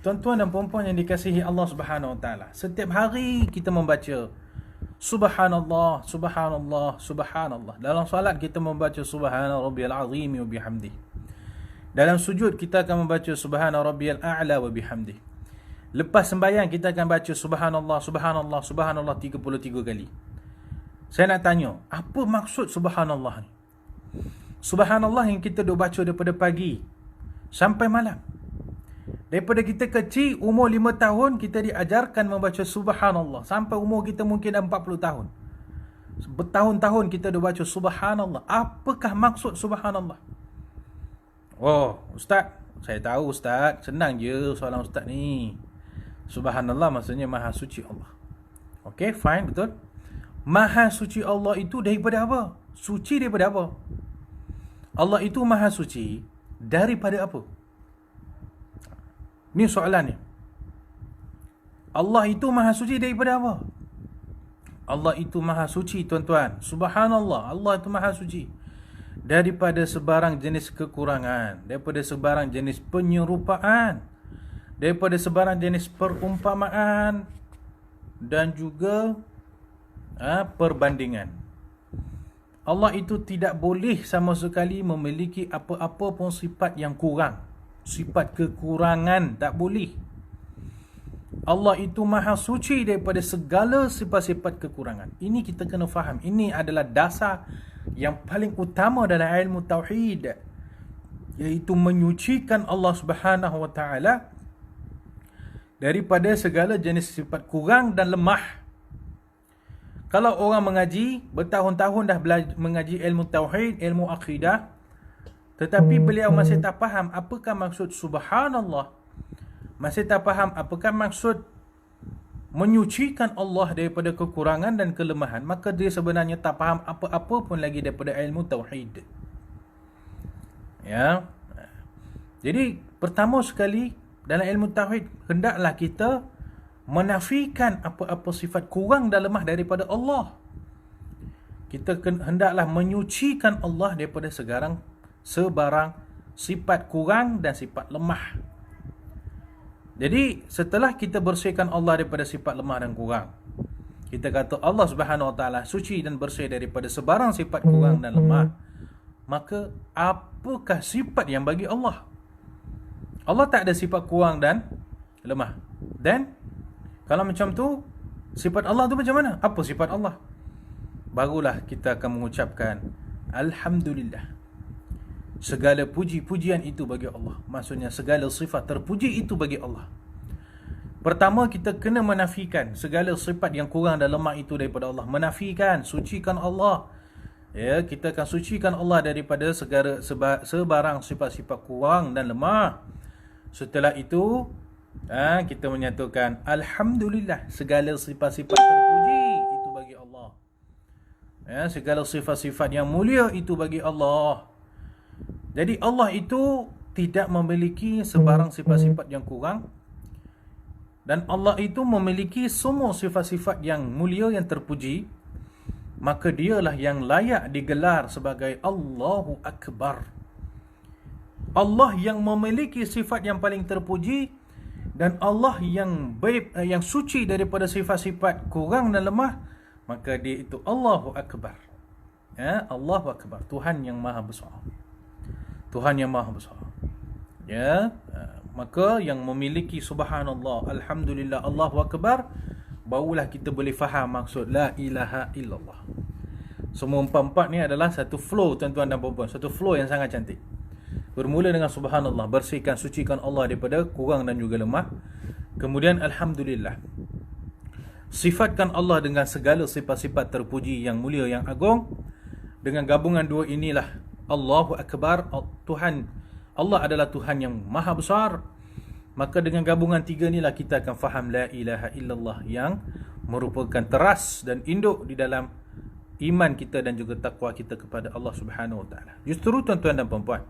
tuan-tuan dan puan-puan yang dikasihi Allah Subhanahu Wa Taala, setiap hari kita membaca Subhanallah, Subhanallah, Subhanallah. Dalam salat kita membaca Subhana Rabbiyal Azim wa bihamdih. Dalam sujud kita akan membaca Subhana Rabbiyal A'la wa bihamdih. Lepas sembahyang kita akan baca Subhanallah, Subhanallah, Subhanallah 33 kali. Saya nak tanya, apa maksud Subhanallah ni? Subhanallah yang kita duk baca daripada pagi sampai malam. Daripada kita kecil, umur 5 tahun, kita diajarkan membaca Subhanallah. Sampai umur kita mungkin dah 40 tahun. Bertahun-tahun kita dah baca Subhanallah. Apakah maksud Subhanallah? Oh, Ustaz, saya tahu Ustaz. Senang je soalan Ustaz ni. Subhanallah maksudnya Maha Suci Allah. Okay, fine, betul. Maha Suci Allah itu daripada apa? Suci daripada apa? Allah itu Maha Suci daripada apa? Ni soalan ni. Allah itu Maha Suci daripada apa? Allah itu Maha Suci, tuan-tuan. Subhanallah, Allah itu Maha Suci daripada sebarang jenis kekurangan, daripada sebarang jenis penyerupaan, daripada sebarang jenis perumpamaan dan juga perbandingan. Allah itu tidak boleh sama sekali memiliki apa-apa pun sifat yang kurang. Sifat kekurangan tak boleh. Allah itu Maha Suci daripada segala sifat-sifat kekurangan. Ini kita kena faham. Ini adalah dasar yang paling utama dalam ilmu tauhid, iaitu menyucikan Allah Subhanahu Wa Taala daripada segala jenis sifat kurang dan lemah. Kalau orang mengaji bertahun-tahun dah belajar mengaji ilmu tauhid, ilmu akidah, tetapi beliau masih tak faham apakah maksud Subhanallah, masih tak faham apakah maksud menyucikan Allah daripada kekurangan dan kelemahan, maka dia sebenarnya tak faham apa-apa pun lagi daripada ilmu tauhid. Ya. Jadi pertama sekali dalam ilmu tauhid, hendaklah kita menafikan apa-apa sifat kurang dan lemah daripada Allah. Kita hendaklah menyucikan Allah daripada sebarang sifat kurang dan sifat lemah. Jadi setelah kita bersihkan Allah daripada sifat lemah dan kurang, kita kata Allah Subhanahu Wa Taala suci dan bersih daripada sebarang sifat kurang dan lemah, maka apakah sifat yang bagi Allah? Allah tak ada sifat kurang dan lemah. Dan kalau macam tu, sifat Allah tu macam mana? Apa sifat Allah? Barulah kita akan mengucapkan Alhamdulillah. Segala puji-pujian itu bagi Allah. Maksudnya segala sifat terpuji itu bagi Allah. Pertama, kita kena menafikan segala sifat yang kurang dan lemah itu daripada Allah. Menafikan, sucikan Allah. Ya, kita akan sucikan Allah daripada sebarang sifat-sifat kurang dan lemah. Setelah itu, kita menyatakan Alhamdulillah, segala sifat-sifat terpuji itu bagi Allah. Ya, segala sifat-sifat yang mulia itu bagi Allah. Jadi Allah itu tidak memiliki sebarang sifat-sifat yang kurang, dan Allah itu memiliki semua sifat-sifat yang mulia, yang terpuji. Maka dialah yang layak digelar sebagai Allahu Akbar. Allah yang memiliki sifat yang paling terpuji, dan Allah yang baik, yang suci daripada sifat-sifat kurang dan lemah, maka dia itu Allahu Akbar. Ya, Allahu Akbar, Tuhan yang maha besar. Tuhan yang maha besar. Ya, maka yang memiliki Subhanallah, Alhamdulillah, Allahu Akbar, barulah kita boleh faham maksud La ilaha illallah. Semua empat-empat ni adalah satu flow, tuan-tuan dan puan-puan. Satu flow yang sangat cantik. Bermula dengan Subhanallah, bersihkan, sucikan Allah daripada kurang dan juga lemah. Kemudian Alhamdulillah, sifatkan Allah dengan segala sifat-sifat terpuji yang mulia, yang agung. Dengan gabungan dua inilah Allahu Akbar, Tuhan, Allah adalah Tuhan yang maha besar. Maka dengan gabungan tiga inilah kita akan faham La ilaha illallah, yang merupakan teras dan induk di dalam iman kita dan juga takwa kita kepada Allah Subhanahu Wa Taala. Justru tuan-tuan dan puan-puan,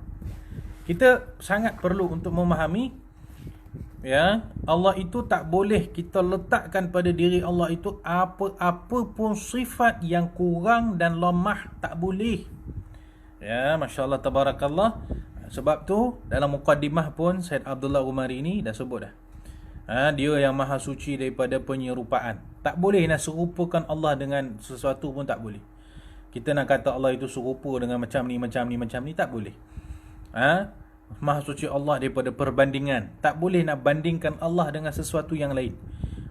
kita sangat perlu untuk memahami, ya, Allah itu tak boleh kita letakkan pada diri Allah itu apa-apa pun sifat yang kurang dan lemah, tak boleh. Ya, Masya Allah, Tabarakallah. Sebab tu dalam muqaddimah pun Syed Abdullah Umari ini dah sebut dah. Dia yang maha suci daripada penyerupaan. Tak boleh nak serupakan Allah dengan sesuatu pun tak boleh. Kita nak kata Allah itu serupa dengan macam ni, tak boleh. Maha suci Allah daripada perbandingan. Tak boleh nak bandingkan Allah dengan sesuatu yang lain.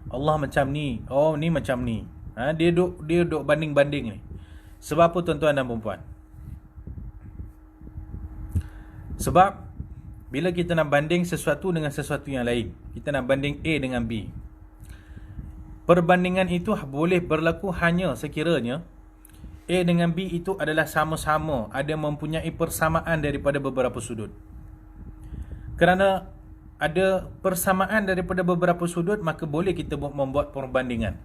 Allah macam ni, oh ni macam ni. Dia duk banding-banding ni. Sebab apa tuan-tuan dan puan-puan? Sebab bila kita nak banding sesuatu dengan sesuatu yang lain, kita nak banding A dengan B, perbandingan itu boleh berlaku hanya sekiranya A dengan B itu adalah sama-sama ada mempunyai persamaan daripada beberapa sudut. Kerana ada persamaan daripada beberapa sudut, maka boleh kita membuat perbandingan.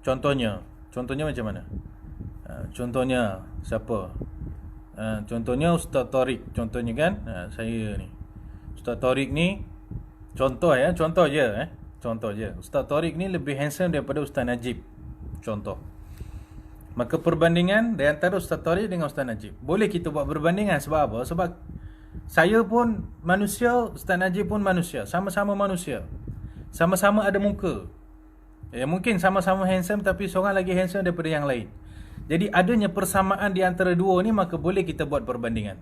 Contohnya macam mana? Contohnya siapa? Contohnya Ustaz Tariq. Contohnya kan, saya ni Ustaz Tariq ni, contoh je. Ustaz Tariq ni lebih handsome daripada Ustaz Najib, contoh. Maka perbandingan di antara Ustaz Tariq dengan Ustaz Najib, boleh kita buat perbandingan. Sebab apa? Sebab saya pun manusia, Ustaz Najib pun manusia. Sama-sama manusia, sama-sama ada muka. Mungkin sama-sama handsome, tapi seorang lagi handsome daripada yang lain. Jadi adanya persamaan di antara dua ni, maka boleh kita buat perbandingan.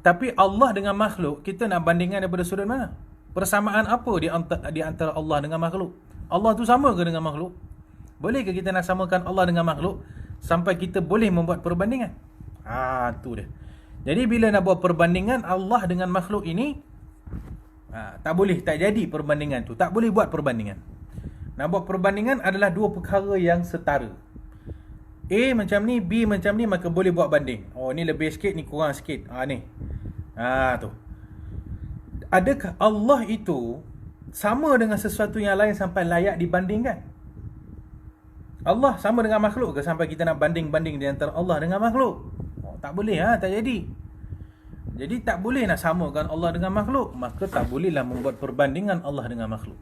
Tapi Allah dengan makhluk, kita nak bandingkan daripada sudut mana? Persamaan apa di antara Allah dengan makhluk? Allah tu sama ke dengan makhluk? Boleh ke kita nak samakan Allah dengan makhluk sampai kita boleh membuat perbandingan? Tu dia. Jadi bila nak buat perbandingan Allah dengan makhluk ini, tak boleh, tak jadi perbandingan tu. Tak boleh buat perbandingan. Nak buat perbandingan adalah dua perkara yang setara. A macam ni, B macam ni, maka boleh buat banding. Oh, ni lebih sikit, ni kurang sikit. Ni. Tu. Adakah Allah itu sama dengan sesuatu yang lain sampai layak dibandingkan? Allah sama dengan makhluk ke sampai kita nak banding-banding di antara Allah dengan makhluk? Tak boleh, tak jadi. Jadi tak boleh nak samakan Allah dengan makhluk, maka tak bolehlah membuat perbandingan Allah dengan makhluk.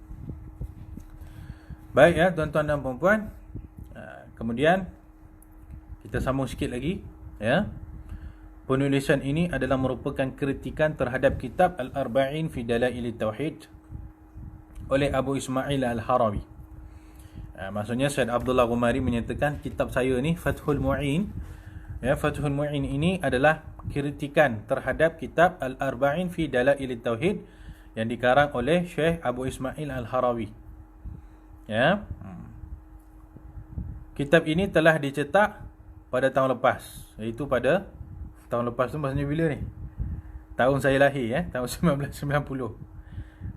Baik tuan-tuan dan puan-puan. Kemudian kita sambung sikit lagi, Penulisan ini adalah merupakan kritikan terhadap kitab Al-Arba'in fi Dalail Tauhid oleh Abu Ismail Al-Harawi. Maksudnya Syed Abdullah Ghumari menyatakan kitab saya ni Fathul Mu'in, Fathul Mu'in ini adalah kritikan terhadap kitab Al-Arba'in fi Dalail Tauhid yang dikarang oleh Syekh Abu Ismail Al-Harawi. Kitab ini telah dicetak pada tahun lepas, iaitu pada tahun lepas tu maksudnya bila ni? Tahun saya lahir, tahun 1990.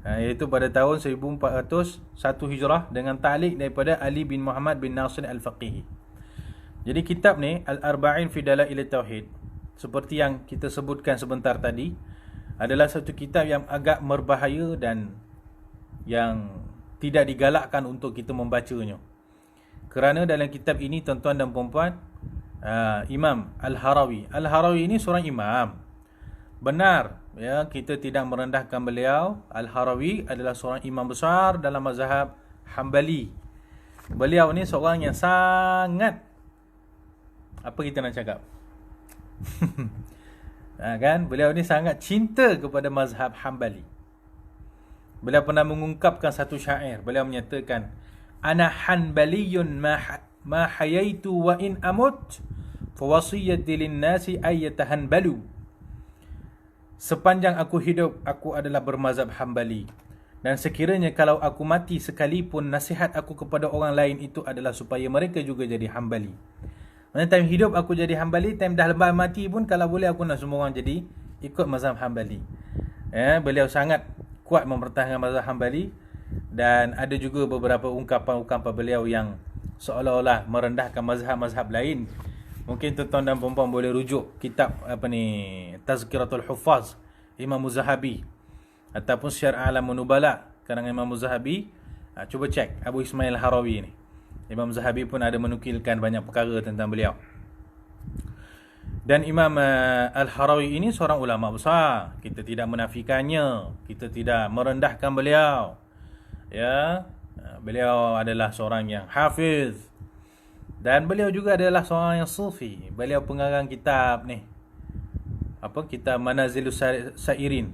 Iaitu pada tahun 1401 Hijrah dengan ta'liq daripada Ali bin Muhammad bin Nasir Al-Faqihi. Jadi kitab ni Al-Arba'in fi Dalail Tauhid, seperti yang kita sebutkan sebentar tadi, adalah satu kitab yang agak berbahaya dan yang tidak digalakkan untuk kita membacanya. Kerana dalam kitab ini tuan-tuan dan puan-puan, Imam Al-Harawi ini seorang imam. Benar, kita tidak merendahkan beliau. Al-Harawi adalah seorang imam besar dalam mazhab Hambali. Beliau ni seorang yang sangat, apa kita nak cakap? Kan? Beliau ni sangat cinta kepada mazhab Hambali. Beliau pernah mengungkapkan satu syair. Beliau menyatakan, ana hanbaliyun ma hayaitu wa in amut fawasiyati linnasi ayyatahanbalu. Sepanjang aku hidup, aku adalah bermazhab Hambali, dan sekiranya kalau aku mati sekalipun, nasihat aku kepada orang lain itu adalah supaya mereka juga jadi Hambali. Maksudnya time hidup aku jadi Hambali, time dah lepas mati pun kalau boleh aku nak semua orang jadi ikut mazhab Hambali. Beliau sangat kuat mempertahankan mazhab Hambali, dan ada juga beberapa ungkapan-ungkapan beliau yang seolah-olah merendahkan mazhab-mazhab lain. Mungkin tuan-tuan dan puan-puan boleh rujuk kitab Tazkiratul Huffaz Imam Zahabi, ataupun Syiar A'lam Nubala karangan Imam Zahabi. Cuba cek Abu Ismail Harawi ni. Imam Zahabi pun ada menukilkan banyak perkara tentang beliau. Dan Imam Al-Harawi ini seorang ulama besar. Kita tidak menafikannya, kita tidak merendahkan beliau. Beliau adalah seorang yang hafiz, dan beliau juga adalah seorang yang sufi. Beliau pengarang kitab ni, kitab Manazilus Sairin.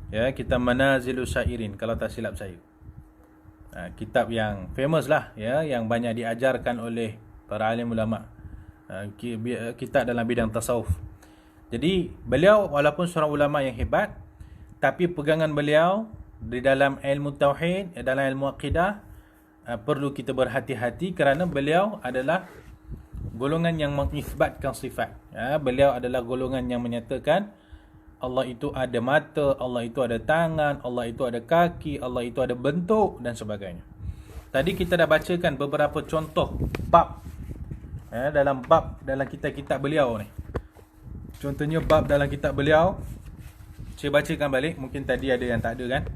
Ya, kitab Manazilus Syairin kalau tak silap saya. Kitab yang famous lah, ya, yang banyak diajarkan oleh para alim ulama. Kitab dalam bidang tasawuf. Jadi beliau walaupun seorang ulama yang hebat, tapi pegangan beliau di dalam ilmu tauhid, dalam ilmu akidah, perlu kita berhati-hati kerana beliau adalah golongan yang mengisbatkan sifat. Beliau adalah golongan yang menyatakan Allah itu ada mata, Allah itu ada tangan, Allah itu ada kaki, Allah itu ada bentuk dan sebagainya. Tadi kita dah bacakan beberapa contoh bab dalam kitab-kitab beliau ni. Contohnya bab dalam kitab beliau, saya bacakan balik, mungkin tadi ada yang tak ada kan.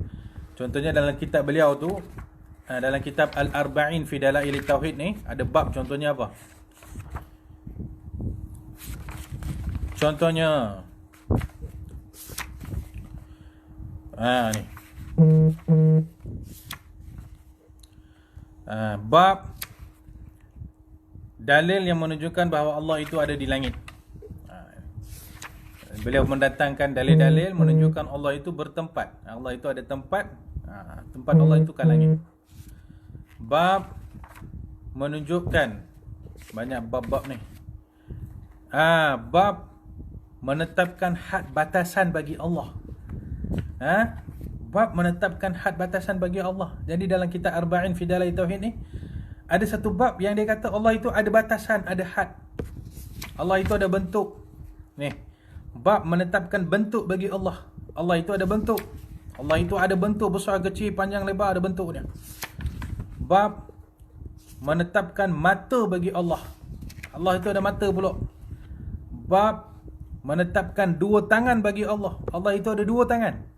Contohnya dalam kitab beliau tu, dalam kitab Al-Arba'in fi Dalail Tauhid ni, ada bab contohnya apa? Contohnya ni. Bab dalil yang menunjukkan bahawa Allah itu ada di langit. Beliau mendatangkan dalil-dalil menunjukkan Allah itu bertempat. Allah itu ada tempat. Tempat Allah itu kan langit. Bab menunjukkan, banyak bab-bab ni. Bab menetapkan had batasan bagi Allah. Bab menetapkan had batasan bagi Allah. Jadi dalam kitab Arba'in fi Dalail Tauhid ni, ada satu bab yang dia kata Allah itu ada batasan, ada had. Allah itu ada bentuk. Ni, bab menetapkan bentuk bagi Allah. Allah itu ada bentuk. Allah itu ada bentuk besar, kecil, panjang, lebar, ada bentuknya. Bab menetapkan mata bagi Allah. Allah itu ada mata pula. Bab menetapkan dua tangan bagi Allah. Allah itu ada dua tangan.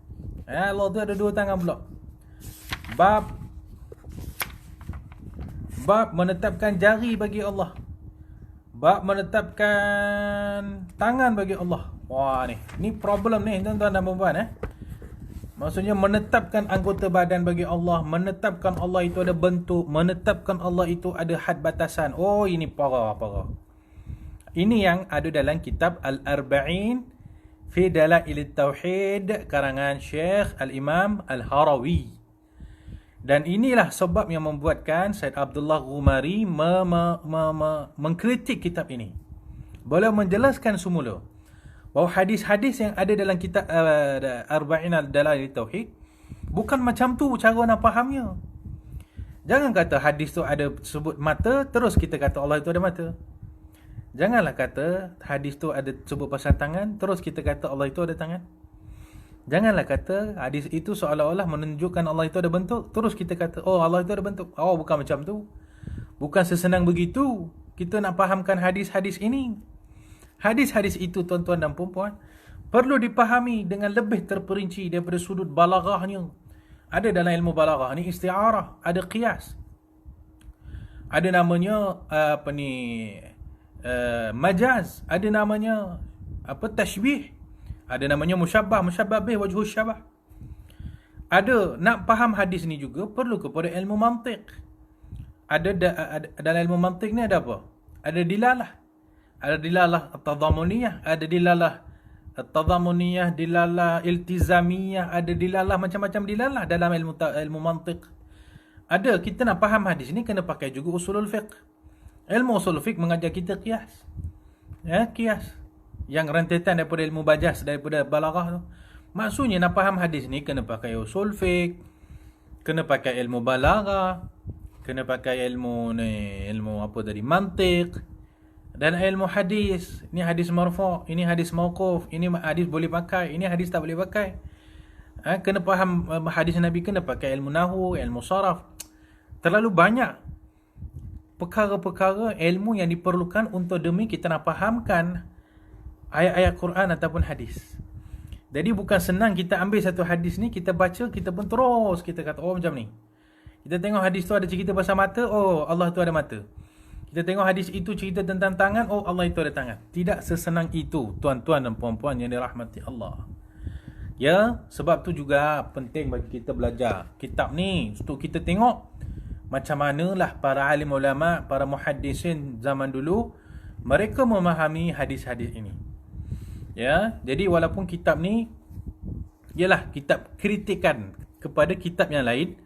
Allah itu ada dua tangan pula. Bab menetapkan jari bagi Allah. Bab menetapkan tangan bagi Allah. Wah, ni problem ni tuan-tuan dan puan-puan. Maksudnya menetapkan anggota badan bagi Allah, menetapkan Allah itu ada bentuk, menetapkan Allah itu ada had batasan. Oh, ini parah. Ini yang ada dalam kitab Al-Arba'in fi Dalail Tauhid karangan Syekh Al-Imam Al-Harawi. Dan inilah sebab yang membuatkan Said Abdullah Ghumari mengkritik kitab ini. Beliau menjelaskan semula bahawa hadis-hadis yang ada dalam kitab Arba'in Dalail Tauhid bukan macam tu cara nak fahamnya. Jangan kata hadis tu ada sebut mata, terus kita kata Allah itu ada mata. Janganlah kata hadis tu ada sebut pasal tangan, terus kita kata Allah itu ada tangan. Janganlah kata hadis itu seolah-olah menunjukkan Allah itu ada bentuk, terus kita kata oh Allah itu ada bentuk. Oh, bukan macam tu. Bukan sesenang begitu kita nak fahamkan hadis-hadis ini. Hadis-hadis itu tuan-tuan dan puan-puan perlu dipahami dengan lebih terperinci daripada sudut balaghahnya. Ada dalam ilmu balaghah ni isti'arah, ada qiyas. Ada namanya majaz, ada namanya tashbih, ada namanya musyabbah bih, wajhus syabah. Ada nak faham hadis ni juga perlu kepada ilmu mantiq. Ada dalam ilmu mantiq ni ada apa? Ada dilalah. Ada dilalah at-tadhamuniyah, ada dilalah at-tadhamuniyah, dilalah iltizamiyah, ada dilalah macam-macam dilalah dalam ilmu mantiq. Ada, kita nak faham hadis ni kena pakai juga usulul fiqh. Ilmu usul fiqh mengajar kita qiyas. Qiyas yang rentetan daripada ilmu bajas, daripada balaghah tu. Maksudnya nak faham hadis ni kena pakai usul fiqh, kena pakai ilmu balaghah, kena pakai ilmu mantiq dan ilmu hadis. Ini hadis marfu', ini hadis mauquf, ini hadis boleh pakai, ini hadis tak boleh pakai. Kena faham hadis Nabi, kena pakai ilmu nahwu, ilmu saraf. Terlalu banyak perkara-perkara ilmu yang diperlukan untuk demi kita nak fahamkan ayat-ayat Quran ataupun hadis. Jadi bukan senang kita ambil satu hadis ni, kita baca, kita pun terus kita kata oh macam ni. Kita tengok hadis tu ada cerita pasal mata, oh Allah tu ada mata. Kita tengok hadis itu cerita tentang tangan, oh Allah itu ada tangan. Tidak sesenang itu tuan-tuan dan puan-puan yang dirahmati Allah. Ya, sebab tu juga penting bagi kita belajar kitab ni untuk kita tengok macam manalah para alim ulama, para muhaddisin zaman dulu mereka memahami hadis-hadis ini. Ya, jadi walaupun kitab ni ialah kitab kritikan kepada kitab yang lain.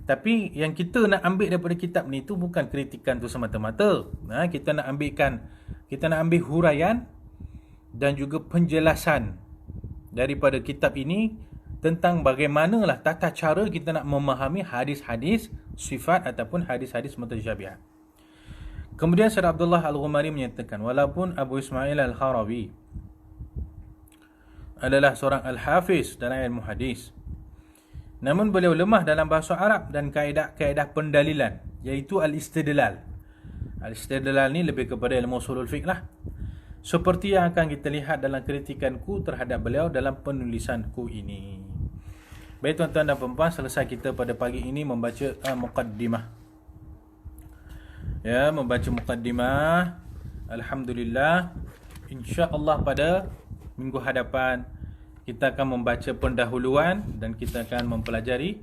Tapi yang kita nak ambil daripada kitab ni tu bukan kritikan tu semata-mata. Kita nak ambil huraian dan juga penjelasan daripada kitab ini tentang bagaimanakah tata cara kita nak memahami hadis-hadis sifat ataupun hadis-hadis mutasyabihat. Kemudian Syekh Abdullah Al-Ghumari menyatakan, walaupun Abu Ismail Al-Harawi adalah seorang al-hafiz dalam ilmu hadis, namun beliau lemah dalam bahasa Arab dan kaedah-kaedah pendalilan, iaitu al-istidlal. Al-istidlal ni lebih kepada ilmu usulul fiqh lah. Seperti yang akan kita lihat dalam kritikanku terhadap beliau dalam penulisanku ini. Baik tuan-tuan dan puan-puan, selesai kita pada pagi ini membaca muqaddimah. Ya, membaca muqaddimah. Alhamdulillah. InsyaAllah pada minggu hadapan kita akan membaca pendahuluan dan kita akan mempelajari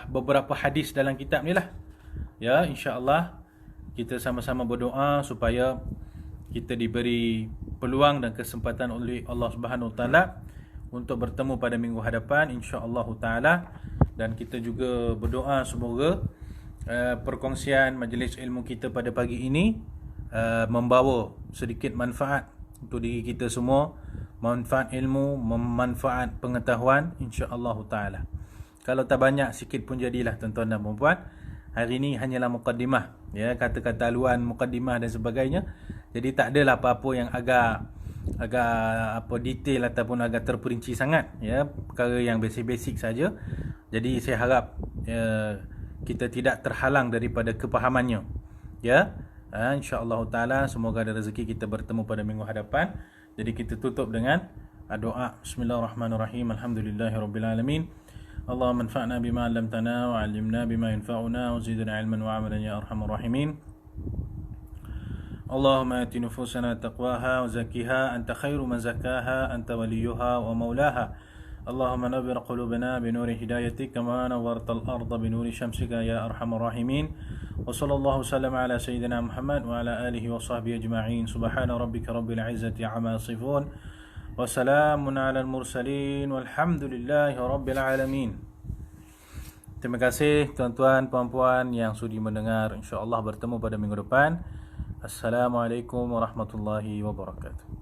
beberapa hadis dalam kitab ni lah. Ya, insya-Allah kita sama-sama berdoa supaya kita diberi peluang dan kesempatan oleh Allah Subhanahu Wa Taala untuk bertemu pada minggu hadapan insya-Allah taala, dan kita juga berdoa semoga perkongsian majlis ilmu kita pada pagi ini membawa sedikit manfaat untuk diri kita semua, manfaat ilmu, manfaat pengetahuan insya-Allah taala. Kalau tak banyak sikit pun jadilah tuan-tuan dan puan-puan. Hari ini hanyalah muqaddimah, ya, kata-kata haluan muqaddimah dan sebagainya. Jadi tak adalah apa-apa yang agak detail ataupun agak terperinci sangat, ya, perkara yang basic-basic saja. Jadi saya harap kita tidak terhalang daripada kepahamannya, ya. InsyaAllah ta'ala semoga ada rezeki kita bertemu pada minggu hadapan. Jadi kita tutup dengan doa. Bismillahirrahmanirrahim. Alhamdulillahirrabbilalamin. Allahumma anfa'na bima 'allamtana wa 'allimna bima yanfa'una wa zidna 'ilman wa 'amalan ya arhamar rahimin. Allahumma ati nufusana taqwaha wa zakkiha anta khairu man zakkaha anta waliyuha wa maulaha. Allahumma nawwir qulubana bi nuri hidayatik kama nawwartal arda bi nuri syamsika ya arhamar rahimin. Wa sallallahu sallama ala sayyidina Muhammad wa ala alihi wa sahbihi ajma'in. Subhana rabbika rabbil izzati amma yasifun wa salamun ala al-mursalin walhamdulillahi rabbil alamin. Terima kasih tuan-tuan puan-puan yang sudi mendengar. InsyaAllah bertemu pada minggu depan. Assalamualaikum warahmatullahi wabarakatuh.